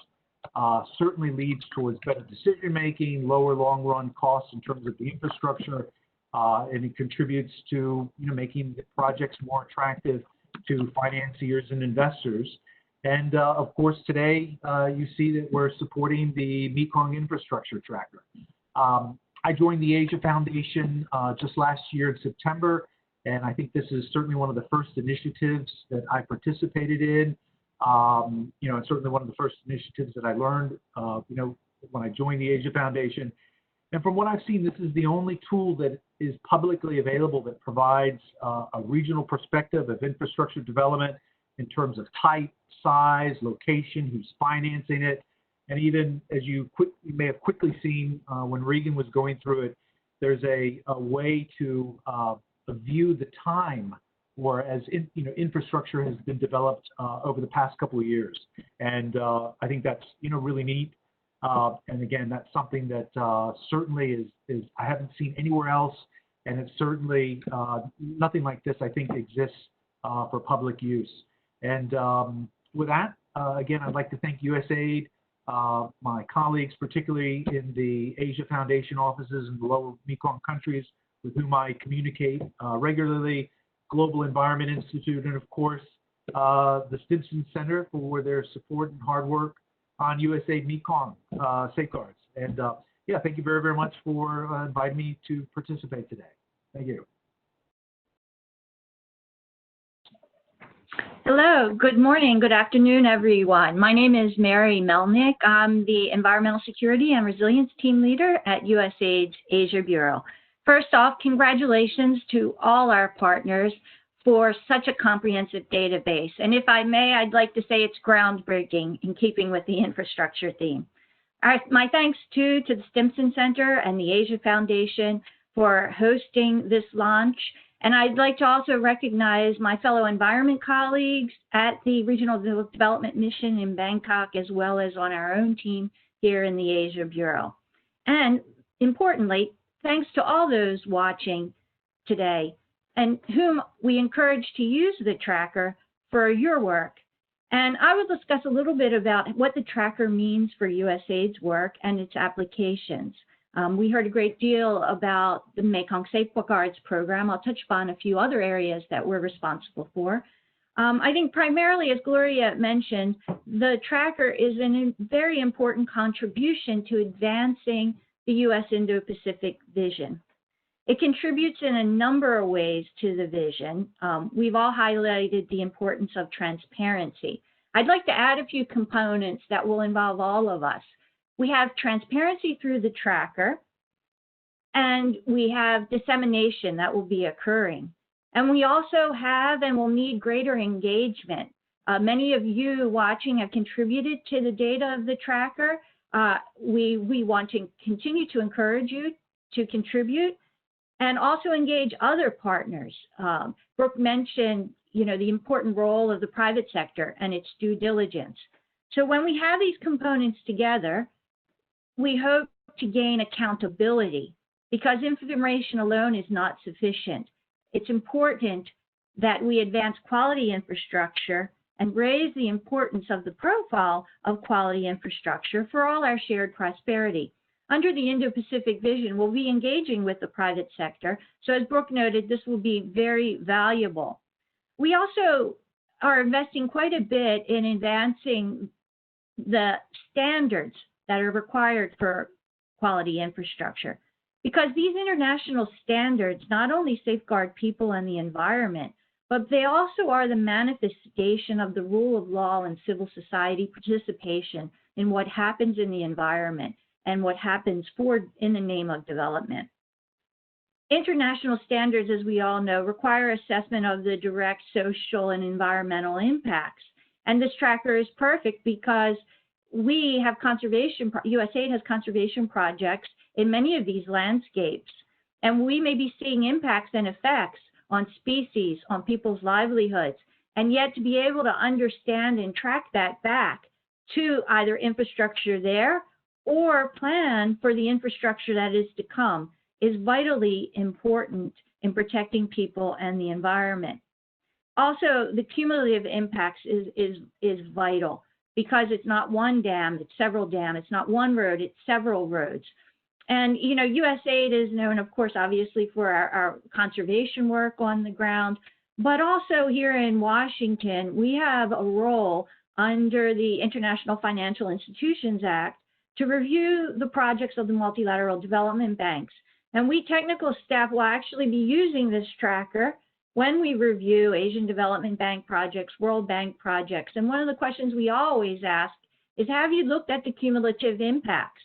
certainly leads towards better decision-making, lower long-run costs in terms of the infrastructure, and it contributes to making the projects more attractive to financiers and investors. And of course, today you see that we're supporting the Mekong Infrastructure Tracker. I joined the Asia Foundation just last year in September, and I think this is certainly one of the first initiatives that I participated in. And certainly one of the first initiatives that I learned, when I joined the Asia Foundation. And from what I've seen, this is the only tool that is publicly available that provides a regional perspective of infrastructure development in terms of type, size, location, who's financing it. And even as you may have quickly seen when Reagan was going through it, there's a way to view the time or as infrastructure has been developed over the past couple of years. And I think that's really neat. And again, that's something that certainly is I haven't seen anywhere else, and it's certainly nothing like this I think exists for public use. And with that, again, I'd like to thank USAID, my colleagues, particularly in the Asia Foundation offices in the lower Mekong countries with whom I communicate regularly, Global Environment Institute, and of course, the Stimson Center for their support and hard work on USAID Mekong Safeguards. And thank you very, very much for inviting me to participate today. Thank you. Hello, good morning, good afternoon, everyone. My name is Mary Melnick. I'm the Environmental Security and Resilience Team Leader at USAID's Asia Bureau. First off, congratulations to all our partners for such a comprehensive database. And if I may, I'd like to say it's groundbreaking in keeping with the infrastructure theme. My thanks to the Stimson Center and the Asia Foundation for hosting this launch. And I'd like to also recognize my fellow environment colleagues at the Regional Development Mission in Bangkok, as well as on our own team here in the Asia Bureau. And importantly, thanks to all those watching today and whom we encourage to use the tracker for your work. And I will discuss a little bit about what the tracker means for USAID's work and its applications. We heard a great deal about the Mekong Safeguards program. I'll touch upon a few other areas that we're responsible for. I think primarily, as Gloria mentioned, the tracker is a very important contribution to advancing the U.S. Indo-Pacific vision. It contributes in a number of ways to the vision. We've all highlighted the importance of transparency. I'd like to add a few components that will involve all of us. We have transparency through the tracker, and we have dissemination that will be occurring. And we also have and will need greater engagement. Many of you watching have contributed to the data of the tracker. We want to continue to encourage you to contribute and also engage other partners. Brooke mentioned, the important role of the private sector and its due diligence. So when we have these components together, we hope to gain accountability because information alone is not sufficient. It's important that we advance quality infrastructure and raise the importance of the profile of quality infrastructure for all our shared prosperity. Under the Indo-Pacific vision, we'll be engaging with the private sector. So as Brooke noted, this will be very valuable. We also are investing quite a bit in advancing the standards that are required for quality infrastructure, because these international standards not only safeguard people and the environment, but they also are the manifestation of the rule of law and civil society participation in what happens in the environment and what happens in the name of development. International standards, as we all know, require assessment of the direct social and environmental impacts. And this tracker is perfect because we have USAID has conservation projects in many of these landscapes, and we may be seeing impacts and effects on species, on people's livelihoods, and yet to be able to understand and track that back to either infrastructure there or plan for the infrastructure that is to come is vitally important in protecting people and the environment. Also, the cumulative impacts is vital, because it's not one dam, it's several dams. It's not one road, it's several roads. And, USAID is known, of course, obviously for our conservation work on the ground, but also here in Washington, we have a role under the International Financial Institutions Act to review the projects of the multilateral development banks. And we technical staff will actually be using this tracker when we review Asian Development Bank projects, World Bank projects. And one of the questions we always ask is, have you looked at the cumulative impacts?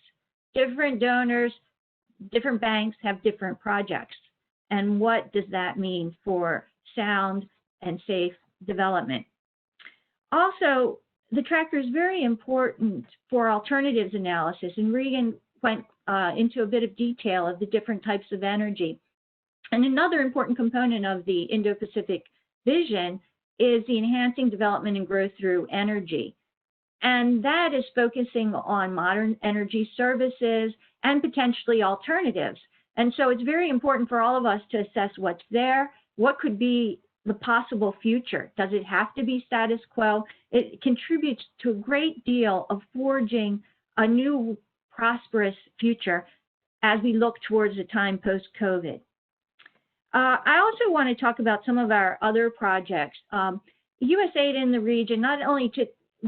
Different donors, different banks have different projects. And what does that mean for sound and safe development? Also, the tracker is very important for alternatives analysis, and Reagan went into a bit of detail of the different types of energy. And another important component of the Indo-Pacific vision is the enhancing development and growth through energy. And that is focusing on modern energy services and potentially alternatives. And so it's very important for all of us to assess what's there, what could be the possible future. Does it have to be status quo? It contributes to a great deal of forging a new prosperous future as we look towards the time post-COVID. I also want to talk about some of our other projects. USAID in the region, not only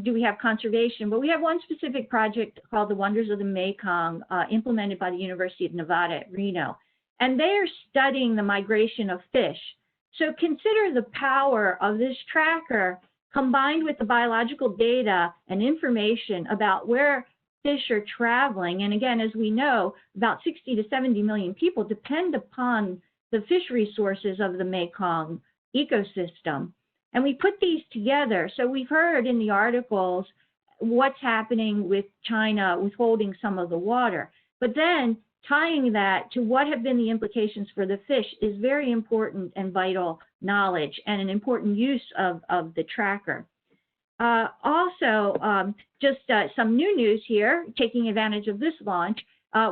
do we have conservation, but we have one specific project called the Wonders of the Mekong, implemented by the University of Nevada at Reno. And they are studying the migration of fish. So consider the power of this tracker combined with the biological data and information about where fish are traveling. And again, as we know, about 60 to 70 million people depend upon the fish resources of the Mekong ecosystem. And we put these together. So we've heard in the articles what's happening with China withholding some of the water. But then tying that to what have been the implications for the fish is very important and vital knowledge and an important use of the tracker. Also, just some new news here, taking advantage of this launch,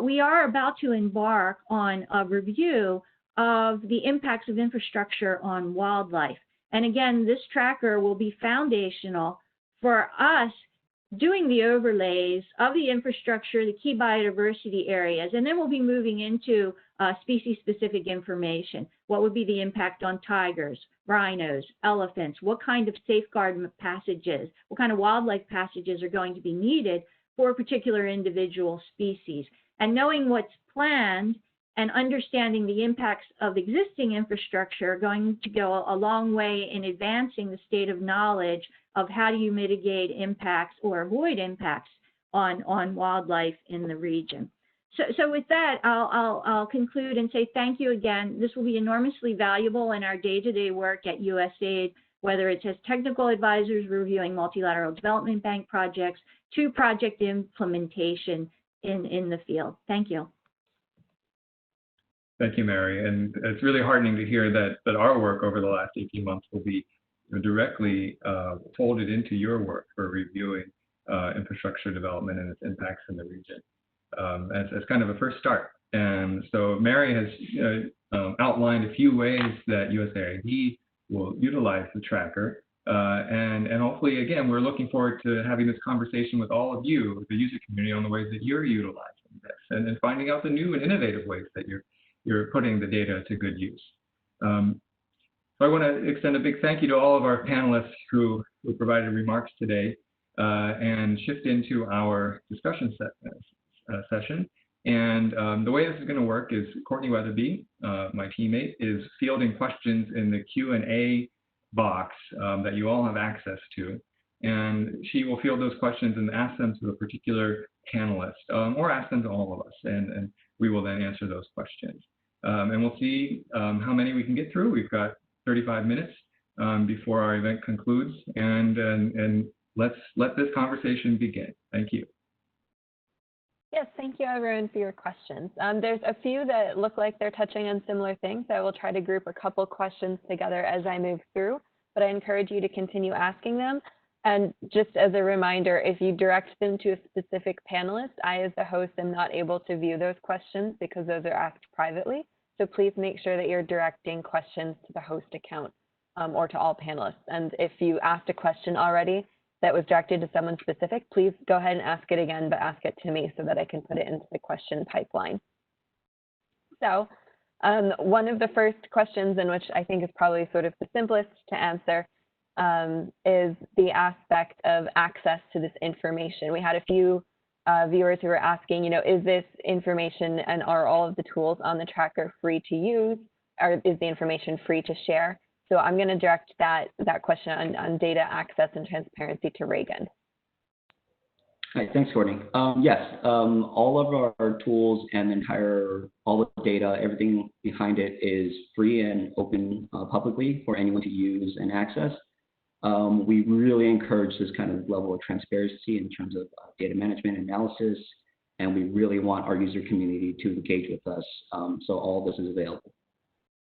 we are about to embark on a review of the impacts of infrastructure on wildlife. And again, this tracker will be foundational for us doing the overlays of the infrastructure, the key biodiversity areas, and then we'll be moving into species-specific information. What would be the impact on tigers, rhinos, elephants? What kind of safeguard passages, what kind of wildlife passages are going to be needed for a particular individual species? And knowing what's planned and understanding the impacts of existing infrastructure are going to go a long way in advancing the state of knowledge of how do you mitigate impacts or avoid impacts on wildlife in the region. So with that, I'll conclude and say thank you again. This will be enormously valuable in our day-to-day work at USAID, whether it's as technical advisors reviewing multilateral development bank projects to project implementation in the field. Thank you. Thank you, Mary. And it's really heartening to hear that our work over the last 18 months will be directly folded into your work for reviewing infrastructure development and its impacts in the region as kind of a first start. And so Mary has outlined a few ways that USAID will utilize the tracker. And hopefully, again, we're looking forward to having this conversation with all of you, the user community, on the ways that you're utilizing this and finding out the new and innovative ways that you're putting the data to good use. So I want to extend a big thank you to all of our panelists who provided remarks today and shift into our discussion session. And the way this is going to work is Courtney Weatherby, my teammate, is fielding questions in the Q&A box that you all have access to. And she will field those questions and ask them to a particular panelist or ask them to all of us. And we will then answer those questions. And we'll see how many we can get through. We've got 35 minutes before our event concludes, and let's let this conversation begin. Thank you. Yes, thank you everyone for your questions. There's a few that look like they're touching on similar things. I will try to group a couple questions together as I move through, but I encourage you to continue asking them. And just as a reminder, if you direct them to a specific panelist, I as the host am not able to view those questions because those are asked privately. So please make sure that you're directing questions to the host account or to all panelists. And if you asked a question already that was directed to someone specific, please go ahead and ask it again, but ask it to me so that I can put it into the question pipeline. So one of the first questions, in which I think is probably sort of the simplest to answer, is the aspect of access to this information. We had a few viewers who are asking, is this information and are all of the tools on the tracker free to use, or is the information free to share? So I'm going to direct that question on data access and transparency to Reagan. Hi, thanks, Courtney. Yes, all of our tools and all the data, everything behind it is free and open publicly for anyone to use and access. We really encourage this kind of level of transparency in terms of data management analysis, and we really want our user community to engage with us. So all this is available.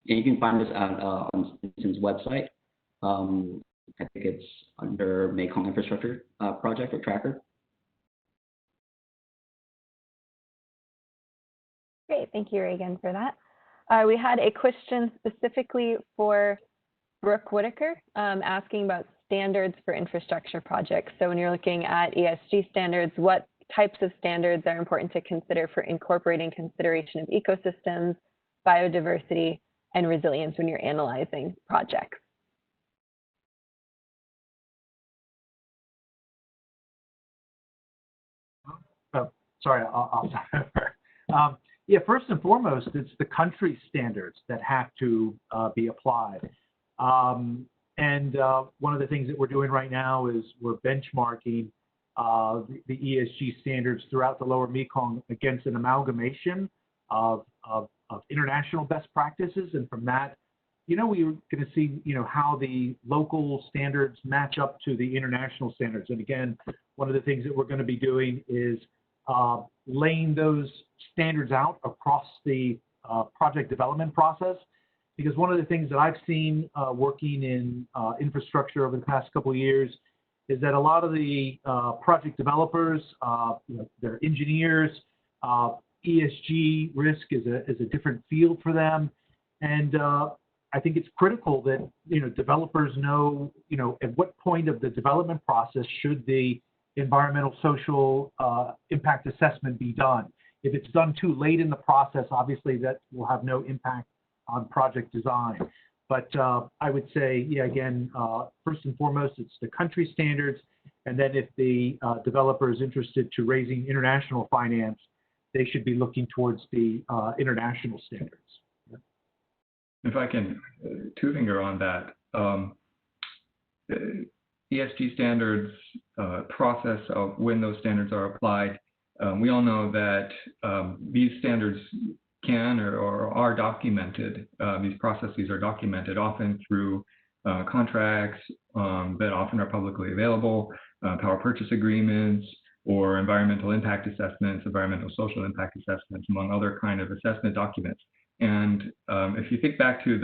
And you can find this on Simpson's website. I think it's under Mekong Infrastructure Project or Tracker. Great, thank you, Reagan, for that. We had a question specifically for Brooke Whitaker asking about standards for infrastructure projects. So when you're looking at ESG standards, what types of standards are important to consider for incorporating consideration of ecosystems, biodiversity, and resilience when you're analyzing projects? Sorry, I'll start over. Yeah, first and foremost, it's the country standards that have to be applied. And one of the things that we're doing right now is we're benchmarking the ESG standards throughout the lower Mekong against an amalgamation of international best practices. And from that, we're going to see, how the local standards match up to the international standards. And again, one of the things that we're going to be doing is laying those standards out across the project development process. Because one of the things that I've seen working in infrastructure over the past couple of years is that a lot of the project developers, they're engineers, ESG risk is a different field for them. And I think it's critical that, developers know, at what point of the development process should the environmental social impact assessment be done. If it's done too late in the process, obviously that will have no impact on project design. But I would say, again, first and foremost, it's the country standards. And then if the developer is interested to raising international finance, they should be looking towards the international standards. If I can two-finger on that, ESG standards process of when those standards are applied. We all know that these standards can or are documented. These processes are documented often through contracts that often are publicly available, power purchase agreements, or environmental impact assessments, environmental social impact assessments, among other kind of assessment documents. And if you think back to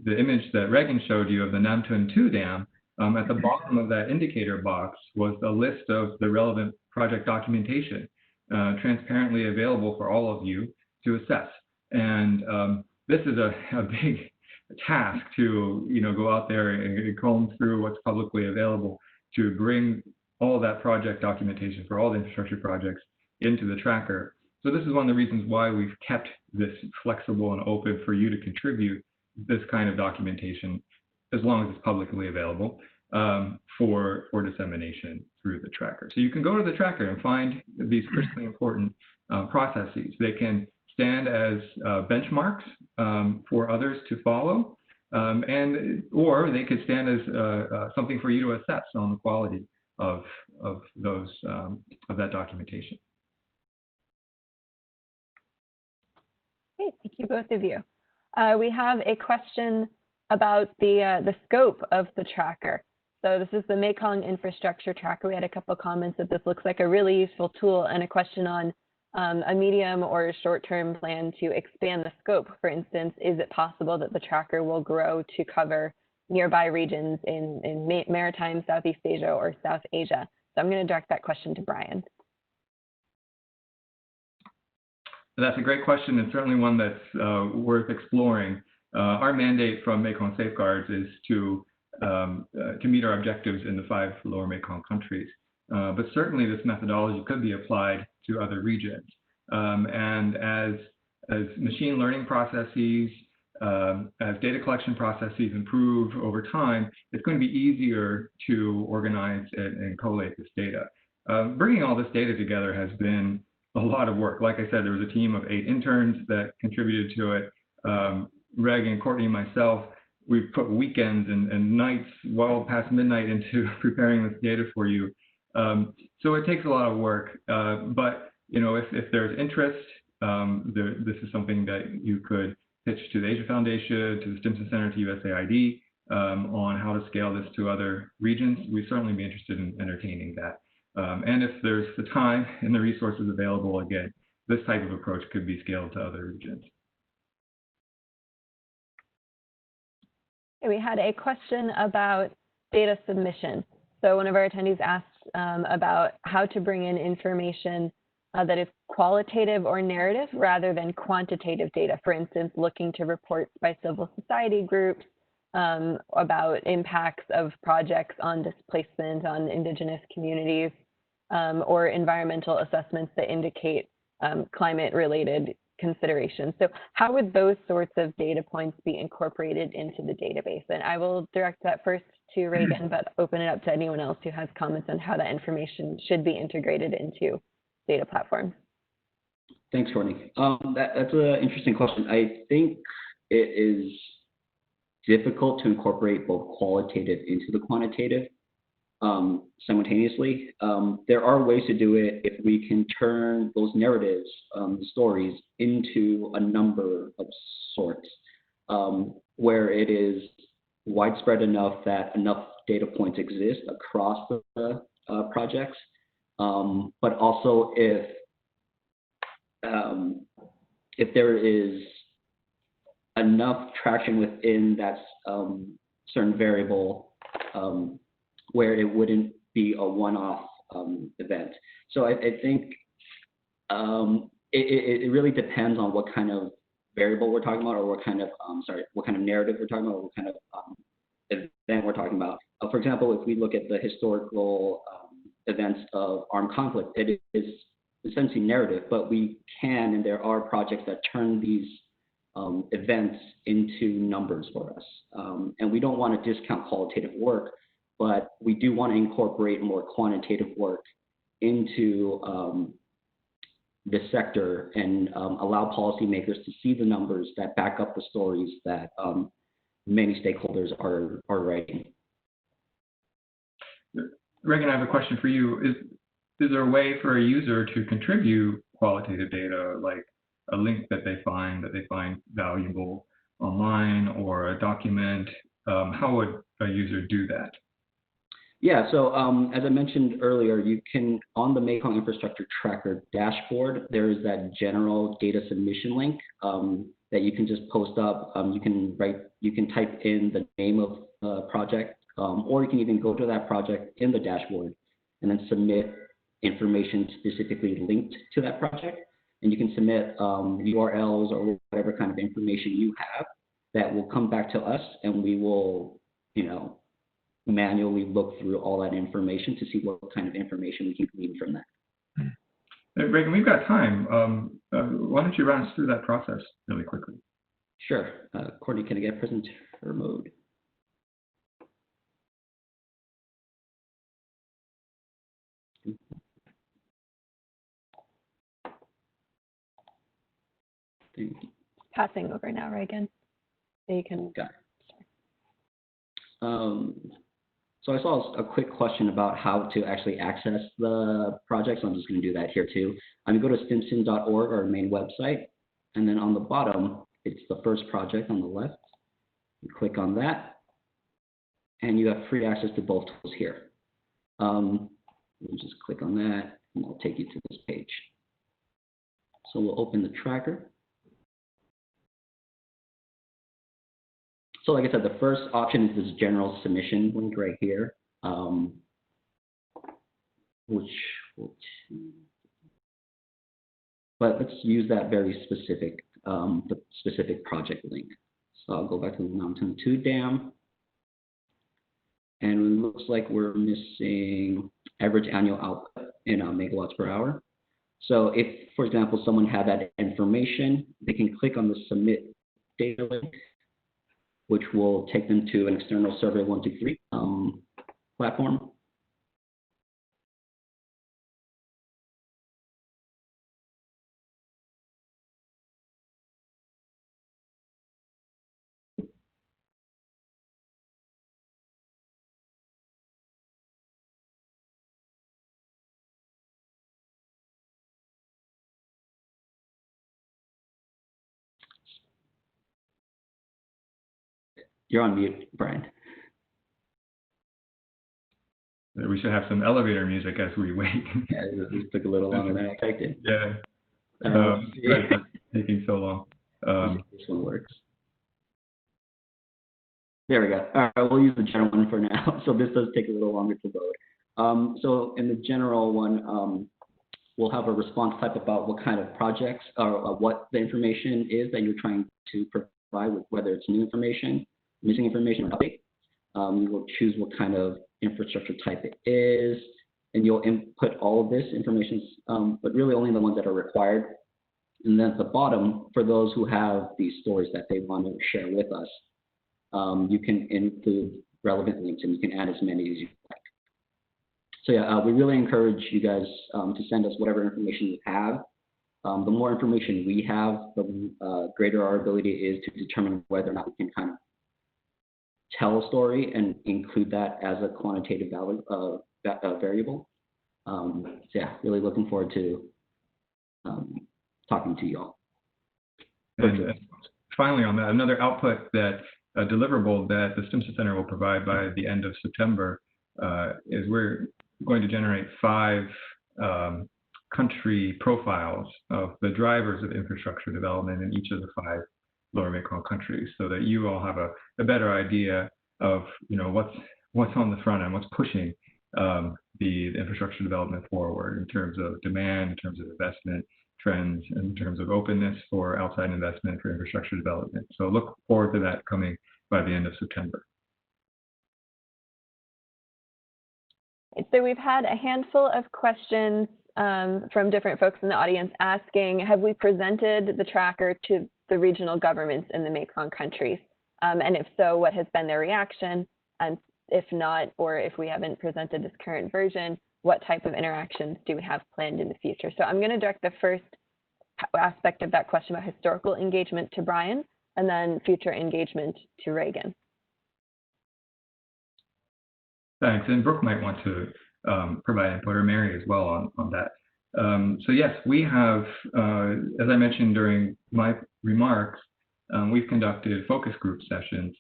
the image that Reagan showed you of the Nam Tuen 2 dam, at the bottom of that indicator box was a list of the relevant project documentation transparently available for all of you to assess. And this is a big task to go out there and comb through what's publicly available to bring all that project documentation for all the infrastructure projects into the tracker. So this is one of the reasons why we've kept this flexible and open for you to contribute this kind of documentation as long as it's publicly available for dissemination through the tracker. So you can go to the tracker and find these critically important processes. They can stand as benchmarks for others to follow, or they could stand as something for you to assess on the quality of that documentation. Okay, thank you, both of you. We have a question about the scope of the tracker. So this is the Mekong Infrastructure Tracker. We had a couple of comments that this looks like a really useful tool, and a question on a medium or short-term plan to expand the scope. For instance, is it possible that the tracker will grow to cover nearby regions in maritime Southeast Asia or South Asia? So I'm going to direct that question to Brian. That's a great question, and certainly one that's worth exploring. Our mandate from Mekong Safeguards is to meet our objectives in the 5 lower Mekong countries. But certainly this methodology could be applied to other regions. And as machine learning processes, as data collection processes improve over time, it's going to be easier to organize and collate this data. bringing all this data together has been a lot of work. Like I said, there was a team of 8 interns that contributed to it. Reagan, Courtney, and myself, we put weekends and nights well past midnight into preparing this data for you. So it takes a lot of work, but if there's interest, this is something that you could pitch to the Asia Foundation, to the Stimson Center, to USAID on how to scale this to other regions. We'd certainly be interested in entertaining that. And if there's the time and the resources available, again, this type of approach could be scaled to other regions. We had a question about data submission. So one of our attendees asked about how to bring in information that is qualitative or narrative rather than quantitative data. For instance, looking to reports by civil society groups about impacts of projects on displacement, on indigenous communities, or environmental assessments that indicate climate-related considerations. So how would those sorts of data points be incorporated into the database? And I will direct that first to Reagan, but open it up to anyone else who has comments on how that information should be integrated into data platforms. Thanks, Courtney. That's an interesting question. I think it is difficult to incorporate both qualitative into the quantitative simultaneously. There are ways to do it if we can turn those narratives, stories, into a number of sorts, where it is widespread enough that enough data points exist across the projects, but also if there is enough traction within that certain variable where it wouldn't be a one-off event. So I think it really depends on what kind of variable we're talking about, or what kind of narrative we're talking about, or what kind of event we're talking about. For example, if we look at the historical events of armed conflict, it is essentially narrative, but we can, and there are projects that turn these events into numbers for us. And we don't want to discount qualitative work, but we do want to incorporate more quantitative work into this sector and allow policymakers to see the numbers that back up the stories that many stakeholders are writing. Reagan, I have a question for you. Is there a way for a user to contribute qualitative data, like a link that they find valuable online, or a document? How would a user do that? Yeah, so as I mentioned earlier, you can, on the Mekong Infrastructure Tracker dashboard, there is that general data submission link that you can just post up. You can type in the name of the project, or you can even go to that project in the dashboard and then submit information specifically linked to that project. And you can submit URLs or whatever kind of information you have that will come back to us, and we will, manually look through all that information to see what kind of information we can glean from that. Hey, Reagan, we've got time. Why don't you run us through that process really quickly? Sure. Courtney, can I get presenter mode? Thank you. Passing over now, Reagan. So you can. Got it. So I saw a quick question about how to actually access the project, so I'm just going to do that here too. I'm going to go to stimson.org, our main website, and then on the bottom, it's the first project on the left. You click on that, and you have free access to both tools here. Let me just click on that, and it'll take you to this page. So we'll open the tracker. So like I said, the first option is this general submission link right here, but let's use that very specific, the specific project link. So I'll go back to the Mountain 2 Dam, and it looks like we're missing average annual output in megawatts per hour. So if, for example, someone had that information, they can click on the submit data link, which will take them to an external Survey 123 platform. You're on mute, Brian. We should have some elevator music as we wait. Yeah, this took a little longer than I expected. Yeah. It's taking so long. This one works. There we go. All right, we'll use the general one for now. So this does take a little longer to load. So in the general one, we'll have a response type about what kind of projects or what the information is that you're trying to provide, with whether it's new information, missing information, or update. You will choose what kind of infrastructure type it is, and you'll input all of this information, but really only the ones that are required. And then at the bottom, for those who have these stories that they want to share with us, you can include relevant links, and you can add as many as you like. So yeah, we really encourage you guys to send us whatever information you have. The more information we have, the greater our ability is to determine whether or not we can kind of tell a story and include that as a quantitative variable. So yeah, really looking forward to talking to you all. And finally on that, another output that a deliverable that the Stimson Center will provide by the end of September is we're going to generate 5 country profiles of the drivers of infrastructure development in each of the 5 Lower Mekong countries, so that you all have a better idea of what's on the front end, what's pushing the infrastructure development forward in terms of demand, in terms of investment trends, in terms of openness for outside investment for infrastructure development. So look forward to that coming by the end of September. So we've had a handful of questions from different folks in the audience asking, have we presented the tracker to the regional governments in the Mekong countries? And if so, what has been their reaction? And if not, or if we haven't presented this current version, what type of interactions do we have planned in the future? So I'm going to direct the first aspect of that question about historical engagement to Brian, and then future engagement to Reagan. Thanks, and Brooke might want to provide input, or Mary as well on that. So yes, we have, as I mentioned during my remarks, we've conducted focus group sessions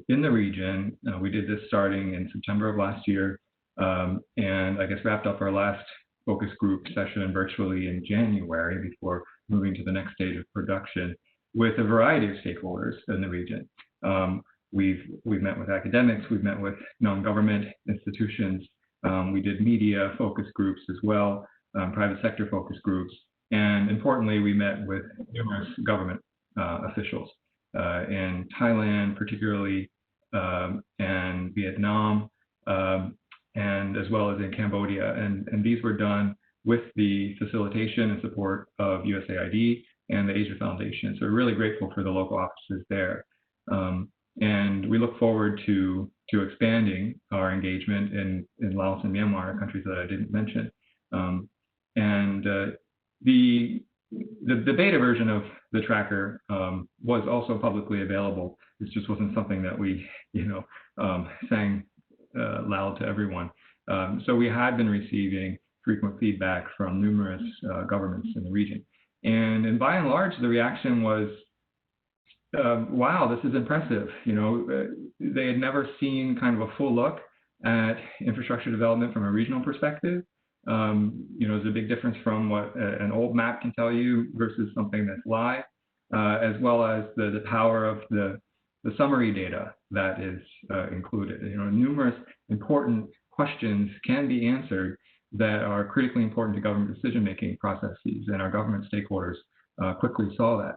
in the region. We did this starting in September of last year, and I guess wrapped up our last focus group session virtually in January before moving to the next stage of production with a variety of stakeholders in the region. We've met with academics, we've met with non-government institutions, we did media focus groups as well, private sector focus groups, and importantly, we met with numerous government officials in Thailand, particularly, and Vietnam, and as well as in Cambodia. And these were done with the facilitation and support of USAID and the Asia Foundation. So we're really grateful for the local offices there. And we look forward to expanding our engagement in Laos and Myanmar, countries that I didn't mention. The beta version of the tracker was also publicly available. It just wasn't something that we, sang loud to everyone. So we had been receiving frequent feedback from numerous governments in the region. And by and large, the reaction was, wow, this is impressive. They had never seen kind of a full look at infrastructure development from a regional perspective. There's a big difference from what an old map can tell you versus something that's live, as well as the power of the summary data that is included. Numerous important questions can be answered that are critically important to government decision-making processes, and our government stakeholders quickly saw that.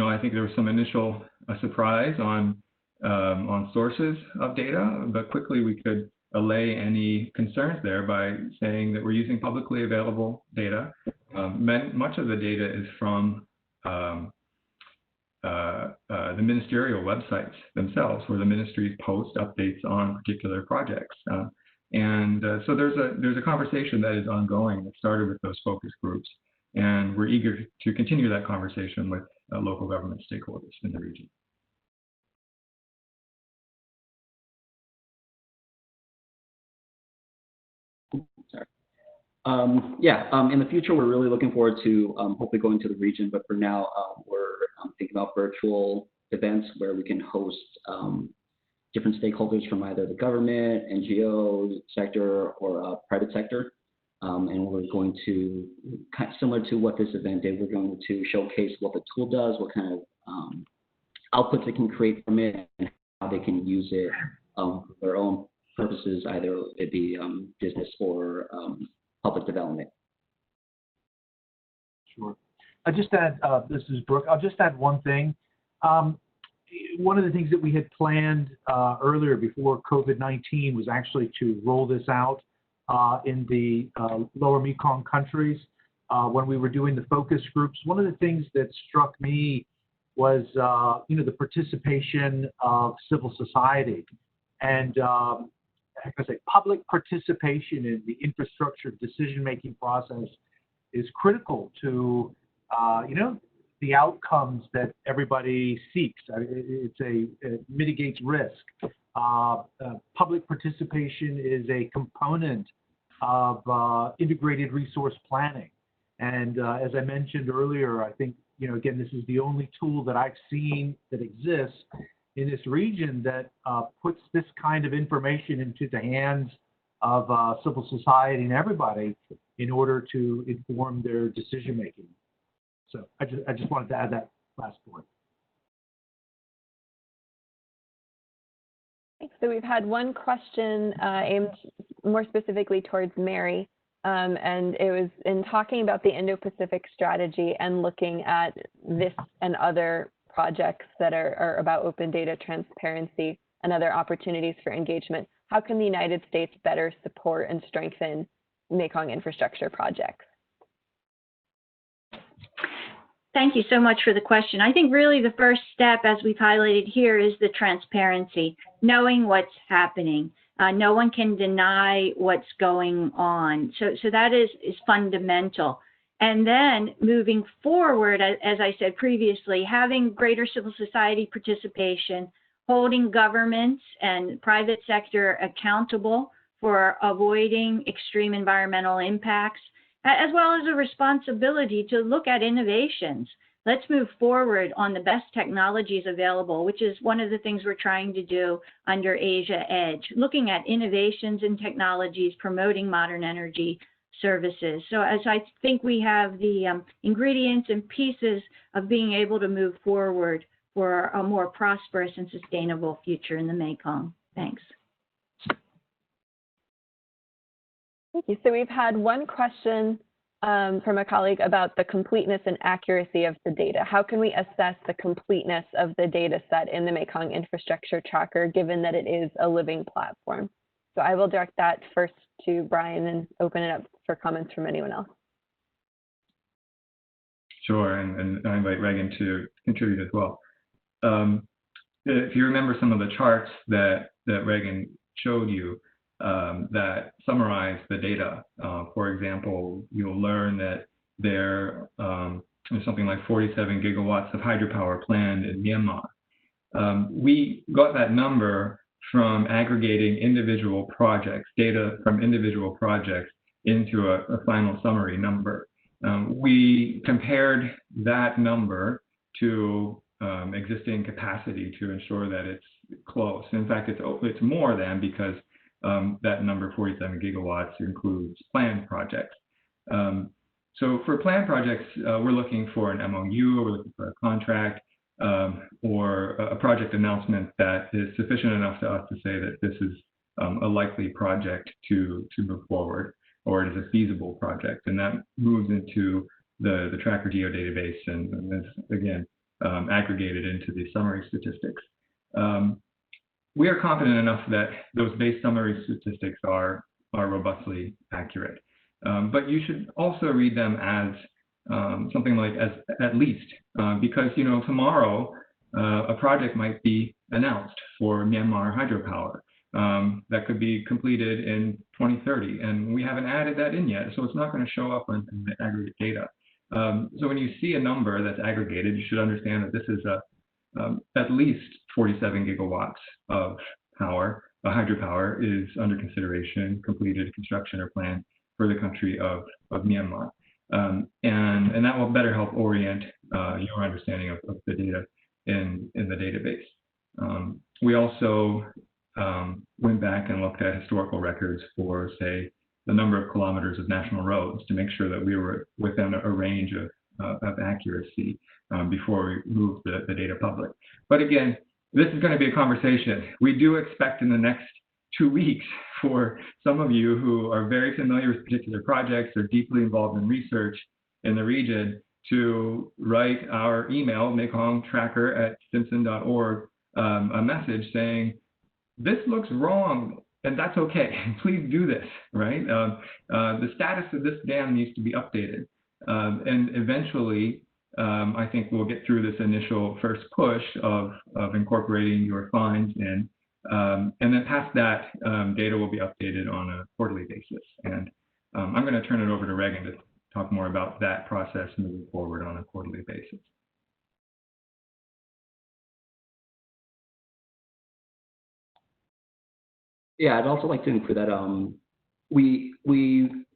I think there was some initial surprise on sources of data, but quickly we could allay any concerns there by saying that we're using publicly available data. Much of the data is from the ministerial websites themselves, where the ministries post updates on particular projects. So there's a conversation that is ongoing that started with those focus groups, and we're eager to continue that conversation with local government stakeholders in the region. In the future, we're really looking forward to hopefully going to the region, but for now, we're think about virtual events where we can host different stakeholders from either the government, NGO sector, or private sector. And we're going to, similar to what this event did, we're going to showcase what the tool does, what kind of outputs it can create from it, and how they can use it for their own purposes, either it be business or public development. Sure. I'll just add, this is Brooke, I'll just add one thing. One of the things that we had planned earlier before COVID-19 was actually to roll this out in the lower Mekong countries. When we were doing the focus groups, one of the things that struck me was, the participation of civil society. And public participation in the infrastructure decision-making process is critical to, the outcomes that everybody seeks. It mitigates risk. Public participation is a component of integrated resource planning. And as I mentioned earlier, I think, again, this is the only tool that I've seen that exists in this region that puts this kind of information into the hands of civil society and everybody in order to inform their decision making. So I just wanted to add that last point. So we've had one question aimed more specifically towards Mary, and it was in talking about the Indo-Pacific strategy and looking at this and other projects that are about open data transparency and other opportunities for engagement. How can the United States better support and strengthen Mekong infrastructure projects? Thank you so much for the question. I think really the first step, as we've highlighted here, is the transparency, knowing what's happening. No one can deny what's going on. So that is fundamental. And then moving forward, as I said previously, having greater civil society participation, holding governments and private sector accountable for avoiding extreme environmental impacts, as well as a responsibility to look at innovations. Let's move forward on the best technologies available, which is one of the things we're trying to do under Asia Edge, looking at innovations and technologies, promoting modern energy services. So as I think we have the ingredients and pieces of being able to move forward for a more prosperous and sustainable future in the Mekong. Thanks. Thank you. So we've had one question from a colleague about the completeness and accuracy of the data. How can we assess the completeness of the data set in the Mekong Infrastructure Tracker, given that it is a living platform? So I will direct that first to Brian and open it up for comments from anyone else. Sure, and I invite Reagan to contribute as well. If you remember some of the charts that Reagan showed you, that summarize the data. For example, you'll learn that there's something like 47 gigawatts of hydropower planned in Myanmar. We got that number from aggregating individual projects, data from individual projects into a final summary number. We compared that number to existing capacity to ensure that it's close. In fact, it's more than, because that number 47 gigawatts includes planned projects. So for planned projects, we're looking for an MOU, we're looking for a contract, or a project announcement that is sufficient enough to us to say that this is a likely project to move forward, or it is a feasible project. And that moves into the Tracker geodatabase and is, again, aggregated into the summary statistics. We are confident enough that those base summary statistics are robustly accurate. But you should also read them as something like as at least, because tomorrow a project might be announced for Myanmar hydropower that could be completed in 2030, and we haven't added that in yet, so it's not going to show up in the aggregate data. So when you see a number that's aggregated, you should understand that this is at least 47 gigawatts of power. Hydropower is under consideration, completed construction or planned for the country of Myanmar. And that will better help orient your understanding of the data in the database. We also went back and looked at historical records for, say, the number of kilometers of national roads to make sure that we were within a range of accuracy before we moved the data public. But again, this is going to be a conversation. We do expect in the next 2 weeks for some of you who are very familiar with particular projects or deeply involved in research in the region to write our email, mekongtracker@stimson.org, a message saying, this looks wrong, and that's okay. Please do this, right? The status of this dam needs to be updated. And eventually, I think we'll get through this initial first push of incorporating your finds in. And then past that, data will be updated on a quarterly basis. And I'm going to turn it over to Reagan to talk more about that process moving forward on a quarterly basis. Yeah, I'd also like to include that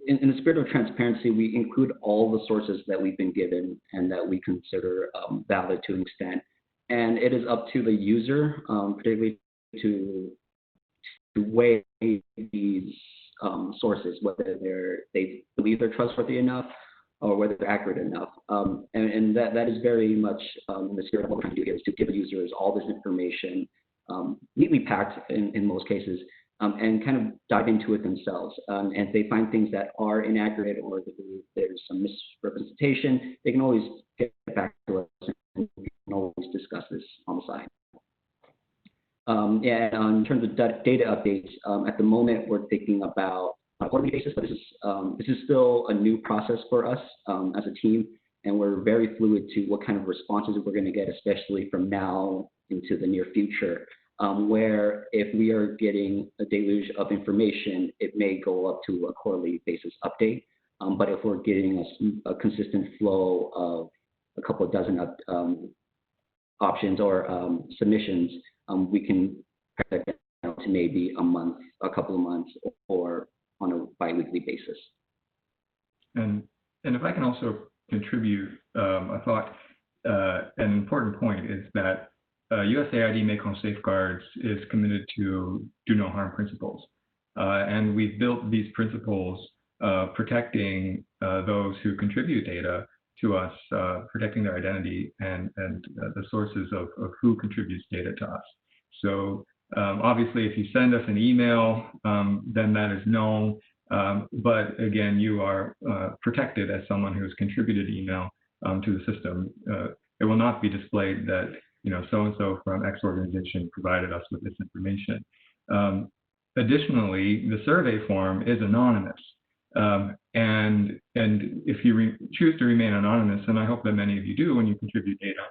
in the spirit of transparency, we include all the sources that we've been given and that we consider valid to an extent. And it is up to the user, particularly to weigh these sources, whether they believe they're trustworthy enough or whether they're accurate enough. And that is very much in the spirit of what we're trying to do here, is to give users all this information, neatly packed in most cases, and kind of dive into it themselves. And if they find things that are inaccurate or there's some misrepresentation, they can always get back to us and we can always discuss this on the side. In terms of data updates, at the moment we're thinking about on a quarterly basis, but this is still a new process for us as a team, and we're very fluid to what kind of responses we're going to get, especially from now into the near future. Where if we are getting a deluge of information, it may go up to a quarterly basis update. But if we're getting a consistent flow of a couple of dozen options or submissions, we can press that down to maybe a month, a couple of months, or on a bi-weekly basis. And if I can also contribute a thought, an important point is that USAID Mekong Safeguards is committed to do no harm principles. And we've built these principles protecting those who contribute data to us, protecting their identity and the sources of who contributes data to us. So obviously, if you send us an email, then that is known. But again, you are protected as someone who has contributed email to the system. It will not be displayed that so-and-so from X organization provided us with this information. Additionally, the survey form is anonymous. And if you choose to remain anonymous, and I hope that many of you do when you contribute data,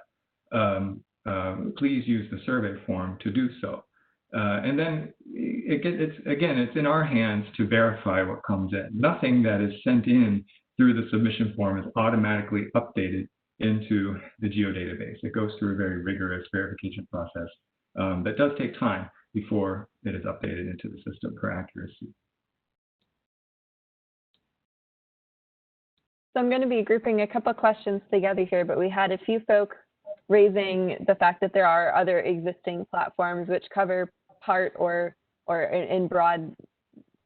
please use the survey form to do so. And then it's in our hands to verify what comes in. Nothing that is sent in through the submission form is automatically updated into the geodatabase. It goes through a very rigorous verification process that does take time before it is updated into the system for accuracy. So I'm going to be grouping a couple of questions together here, but we had a few folk raising the fact that there are other existing platforms which cover part or in broad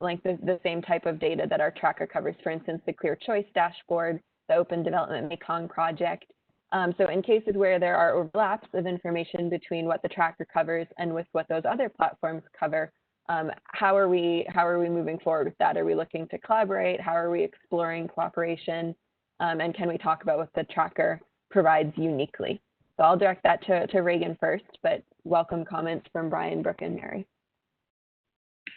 length the same type of data that our tracker covers. For instance, the Clear Choice dashboard, the Open Development Mekong project. So in cases where there are overlaps of information between what the tracker covers and with what those other platforms cover, how are we moving forward with that? Are we looking to collaborate? How are we exploring cooperation? And can we talk about what the tracker provides uniquely? So I'll direct that to Reagan first, but welcome comments from Brian, Brooke, and Mary.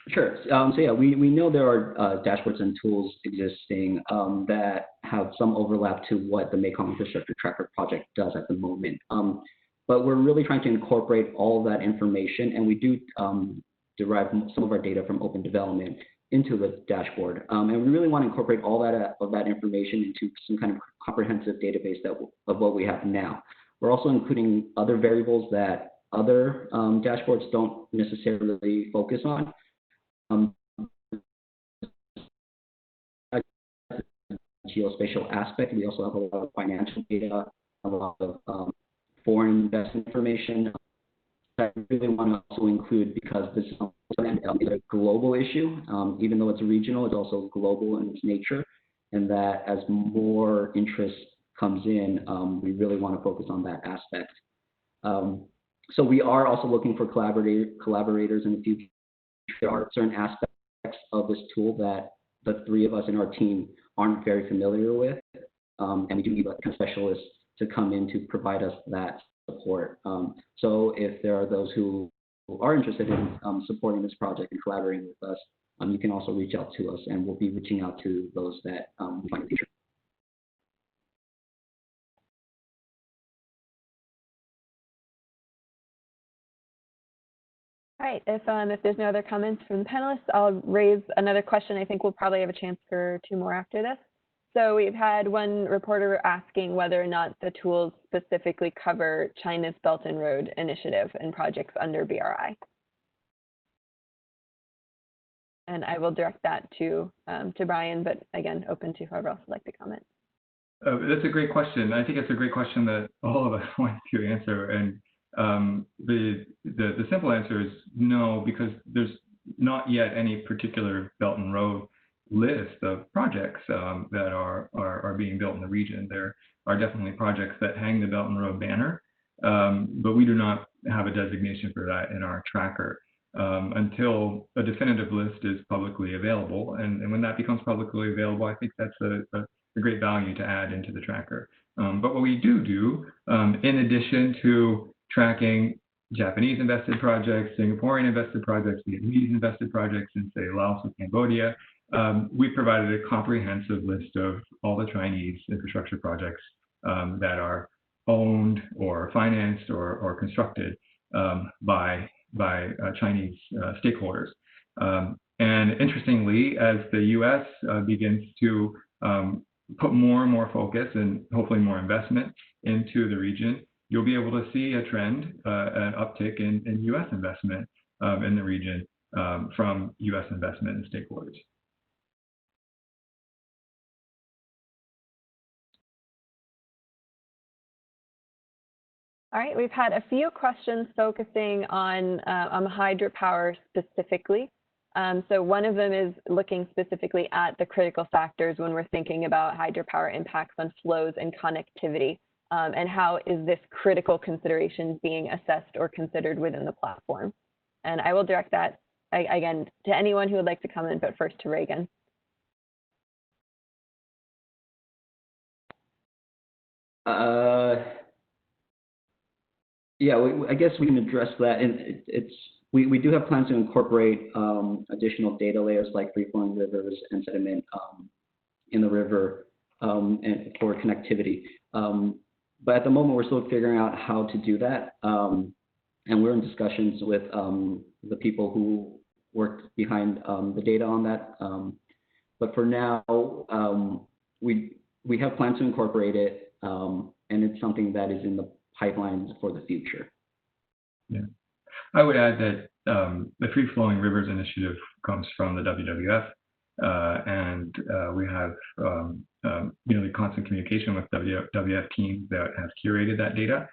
Sure. So yeah, we know there are dashboards and tools existing that have some overlap to what the Mekong Infrastructure Tracker project does at the moment. But we're really trying to incorporate all that information, and we do derive some of our data from open development into the dashboard. And we really want to incorporate all that information into some kind of comprehensive database of what we have now. We're also including other variables that other dashboards don't necessarily focus on. geospatial aspect. We also have a lot of financial data, a lot of foreign investment information that I really want to also include, because this is a global issue. Even though it's regional, it's also global in its nature, and that as more interest comes in, we really want to focus on that aspect. So we are also looking for collaborators in the future. There are certain aspects of this tool that the three of us in our team aren't very familiar with, and we do need a specialist to come in to provide us that support. So if there are those who are interested in supporting this project and collaborating with us, you can also reach out to us, and we'll be reaching out to those that we find in the future. All right, if there's no other comments from the panelists, I'll raise another question. I think we'll probably have a chance for 2 more after this. So we've had one reporter asking whether or not the tools specifically cover China's Belt and Road Initiative and projects under BRI. And I will direct that to Brian, but again, open to whoever else would like to comment. That's a great question. I think it's a great question that all of us want to answer. And the simple answer is no, because there's not yet any particular Belt and Road list of projects that are being built in the region. There are definitely projects that hang the Belt and Road banner, but we do not have a designation for that in our tracker until a definitive list is publicly available. And when that becomes publicly available, I think that's a great value to add into the tracker. But what we do, in addition to tracking Japanese invested projects, Singaporean invested projects, Vietnamese invested projects in, say, Laos and Cambodia, we provided a comprehensive list of all the Chinese infrastructure projects that are owned or financed or constructed by Chinese stakeholders. And interestingly, as the U.S. begins to put more and more focus and hopefully more investment into the region, you'll be able to see a trend, an uptick in U.S. investment in the region from U.S. investment and stakeholders. All right, we've had a few questions focusing on hydropower specifically. So one of them is looking specifically at the critical factors when we're thinking about hydropower impacts on flows and connectivity, and how is this critical consideration being assessed or considered within the platform. And I will direct that, again, to anyone who would like to comment, but first to Reagan. Yeah, I guess we can address that. And we do have plans to incorporate additional data layers like free-flowing rivers and sediment in the river and for connectivity. But at the moment, we're still figuring out how to do that. And we're in discussions with the people who worked behind the data on that. But for now, we have plans to incorporate it, and it's something that is in the pipelines for the future. Yeah, I would add that the Free Flowing Rivers Initiative comes from the WWF, and we have nearly constant communication with WWF teams that have curated that data.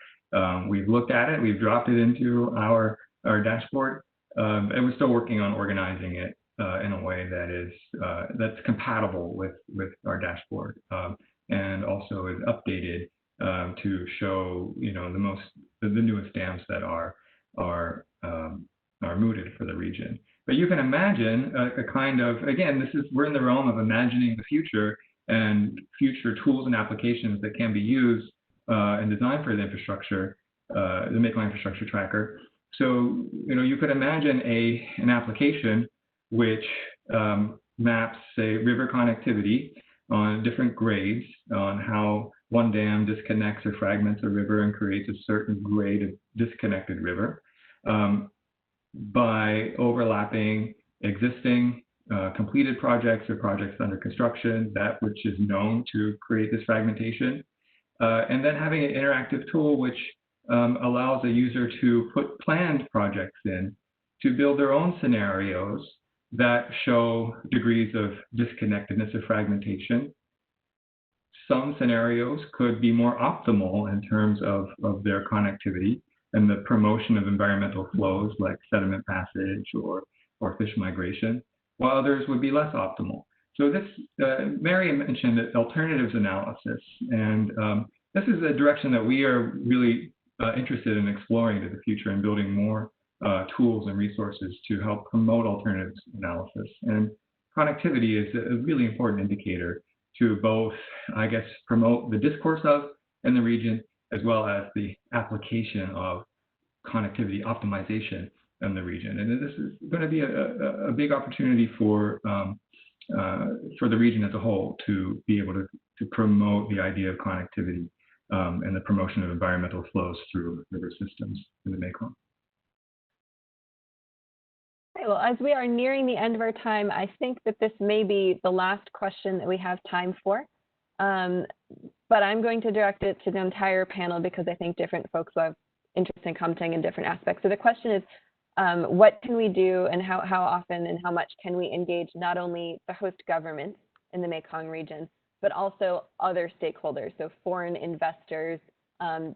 We've looked at it, we've dropped it into our dashboard, and we're still working on organizing it in a way that is that's compatible with our dashboard, and also is updated to show the newest dams that are mooted for the region. But you can imagine a kind of, again, we're in the realm of imagining the future and future tools and applications that can be used and designed for the infrastructure, the Mekong Infrastructure Tracker. So you could imagine an application which maps, say, river connectivity on different grades, on how one dam disconnects or fragments a river and creates a certain grade of disconnected river by overlapping existing completed projects or projects under construction, that which is known to create this fragmentation, and then having an interactive tool which allows a user to put planned projects in to build their own scenarios that show degrees of disconnectedness or fragmentation, some scenarios could be more optimal in terms of their connectivity and the promotion of environmental flows like sediment passage or fish migration, while others would be less optimal. So this, Mary mentioned alternatives analysis, and this is a direction that we are really interested in exploring in the future and building more tools and resources to help promote alternatives analysis. And connectivity is a really important indicator to both, I guess, promote the discourse of in the region, as well as the application of connectivity optimization in the region. And this is going to be a big opportunity for the region as a whole to be able to promote the idea of connectivity and the promotion of environmental flows through river systems in the Mekong. Okay, well, as we are nearing the end of our time, I think that this may be the last question that we have time for. But I'm going to direct it to the entire panel because I think different folks will have interest in commenting in different aspects. So the question is, what can we do and how often and how much can we engage not only the host governments in the Mekong region, but also other stakeholders, so foreign investors,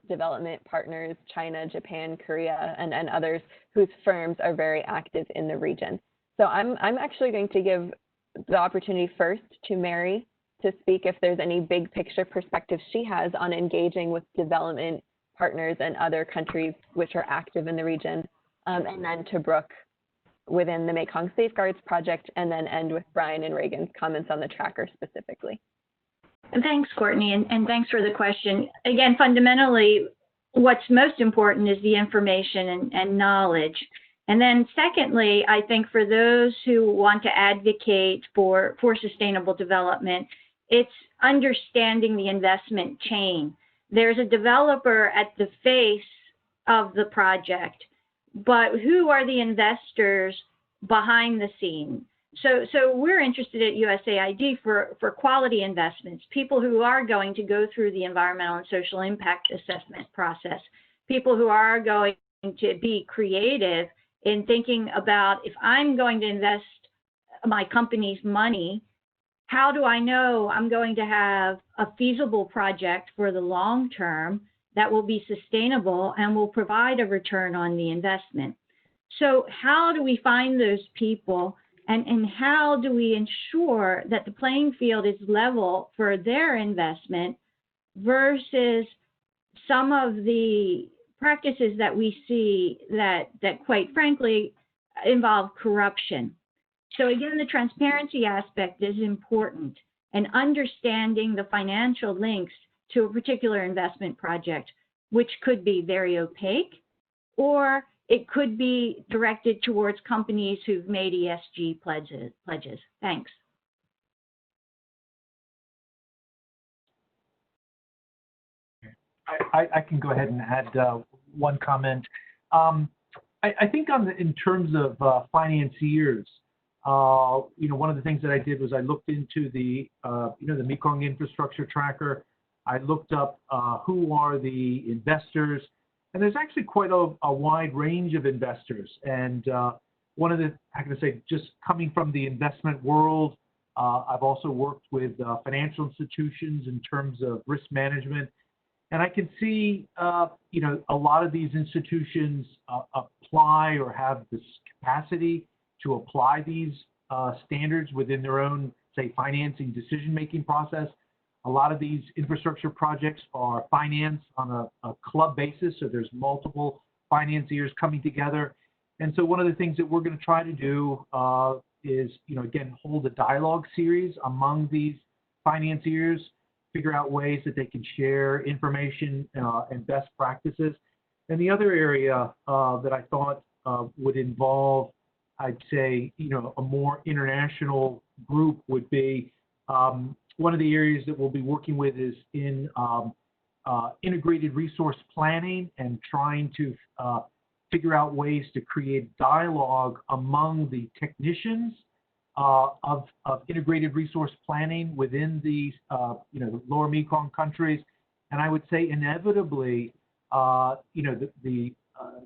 development partners, China, Japan, Korea, and others whose firms are very active in the region. So I'm actually going to give the opportunity first to Mary to speak if there's any big picture perspective she has on engaging with development partners and other countries which are active in the region, and then to Brooke within the Mekong Safeguards project, and then end with Brian and Reagan's comments on the tracker specifically. Thanks, Courtney, and thanks for the question. Again, fundamentally, what's most important is the information and knowledge. And then secondly, I think for those who want to advocate for sustainable development, it's understanding the investment chain. There's a developer at the face of the project, but who are the investors behind the scene? So we're interested at USAID for quality investments, people who are going to go through the environmental and social impact assessment process, people who are going to be creative in thinking about, if I'm going to invest my company's money, how do I know I'm going to have a feasible project for the long term that will be sustainable and will provide a return on the investment? So how do we find those people? And how do we ensure that the playing field is level for their investment versus some of the practices that we see that quite frankly involve corruption? So again, the transparency aspect is important, and understanding the financial links to a particular investment project, which could be very opaque, or it could be directed towards companies who've made ESG pledges. Thanks. I can go ahead and add one comment. I think in terms of financiers, one of the things that I did was I looked into the Mekong Infrastructure Tracker. I looked up who are the investors. And there's actually quite a wide range of investors. And one of the, how can I say, just coming from the investment world, I've also worked with financial institutions in terms of risk management. And I can see, a lot of these institutions apply or have this capacity to apply these standards within their own, say, financing decision-making process. A lot of these infrastructure projects are financed on a club basis, so there's multiple financiers coming together. And so one of the things that we're going to try to do is, again, hold a dialogue series among these financiers, figure out ways that they can share information and best practices. And the other area that I thought would involve, I'd say, a more international group would be one of the areas that we'll be working with is in integrated resource planning and trying to figure out ways to create dialogue among the technicians of integrated resource planning within these the lower Mekong countries. And I would say inevitably, the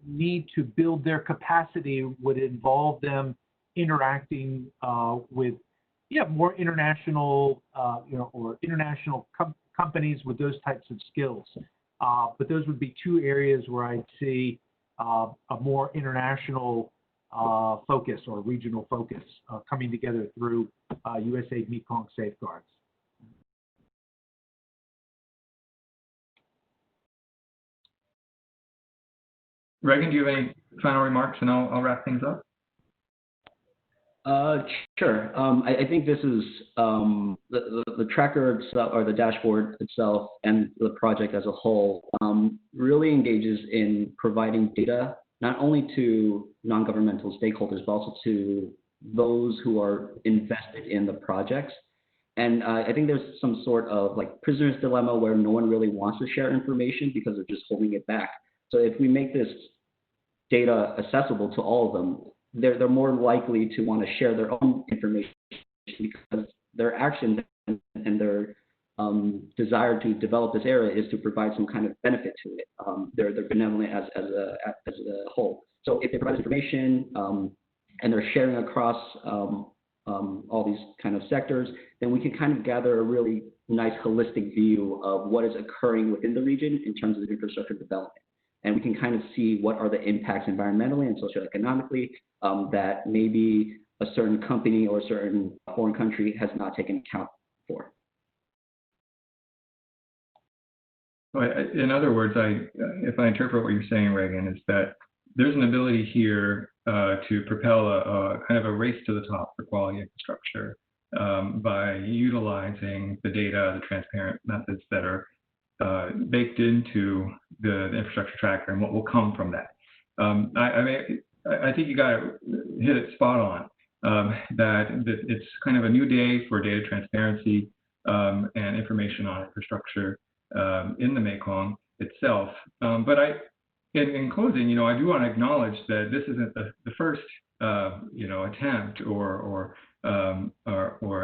need to build their capacity would involve them interacting with more international, or international companies with those types of skills. But those would be two areas where I'd see a more international focus or regional focus coming together through USAID Mekong Safeguards. Reagan, do you have any final remarks, and I'll wrap things up? Sure. I think this is the tracker itself, or the dashboard itself, and the project as a whole really engages in providing data not only to non-governmental stakeholders, but also to those who are invested in the projects. And I think there's some sort of like prisoner's dilemma where no one really wants to share information because they're just holding it back. So if we make this data accessible to all of them, they're more likely to want to share their own information because their actions and their desire to develop this area is to provide some kind of benefit to it. They're benevolent as a whole. So if they provide information and they're sharing across all these kind of sectors, then we can kind of gather a really nice holistic view of what is occurring within the region in terms of infrastructure development. And we can kind of see what are the impacts environmentally and socioeconomically that maybe a certain company or a certain foreign country has not taken account for. In other words, if I interpret what you're saying, Reagan, is that there's an ability here to propel a kind of a race to the top for quality infrastructure by utilizing the data, the transparent methods that are baked into the infrastructure tracker and what will come from that. I think you got to hit it spot on, that it's kind of a new day for data transparency and information on infrastructure in the Mekong itself. But in closing, I do want to acknowledge that this isn't the first, attempt or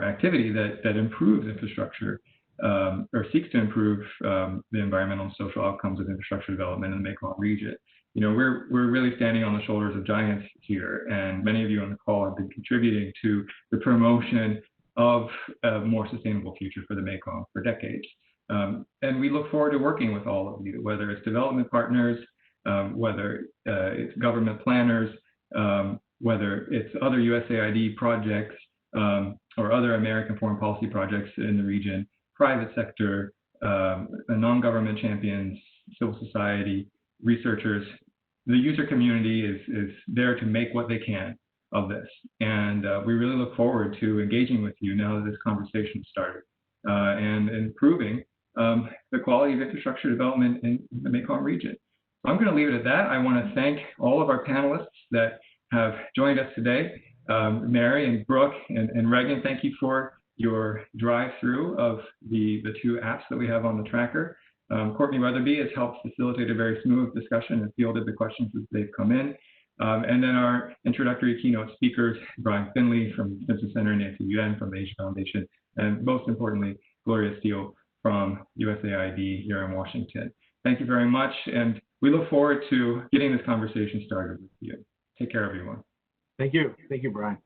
activity that improves infrastructure or seeks to improve the environmental and social outcomes of infrastructure development in the Mekong region. We're really standing on the shoulders of giants here, and many of you on the call have been contributing to the promotion of a more sustainable future for the Mekong for decades. And we look forward to working with all of you, whether it's development partners, whether it's government planners, whether it's other USAID projects or other American foreign policy projects in the region, private sector, non-government champions, civil society, researchers. The user community is there to make what they can of this. And we really look forward to engaging with you now that this conversation started and improving the quality of infrastructure development in the Mekong region. So I'm going to leave it at that. I want to thank all of our panelists that have joined us today. Mary and Brooke and Reagan, thank you for your drive-through of the two apps that we have on the tracker. Courtney Weatherby has helped facilitate a very smooth discussion and fielded the questions as they've come in. And then our introductory keynote speakers, Brian Finley from Stimson Center, Nancy Yuan from the Asia Foundation, and most importantly, Gloria Steele from USAID here in Washington. Thank you very much, and we look forward to getting this conversation started with you. Take care, everyone. Thank you. Thank you, Brian.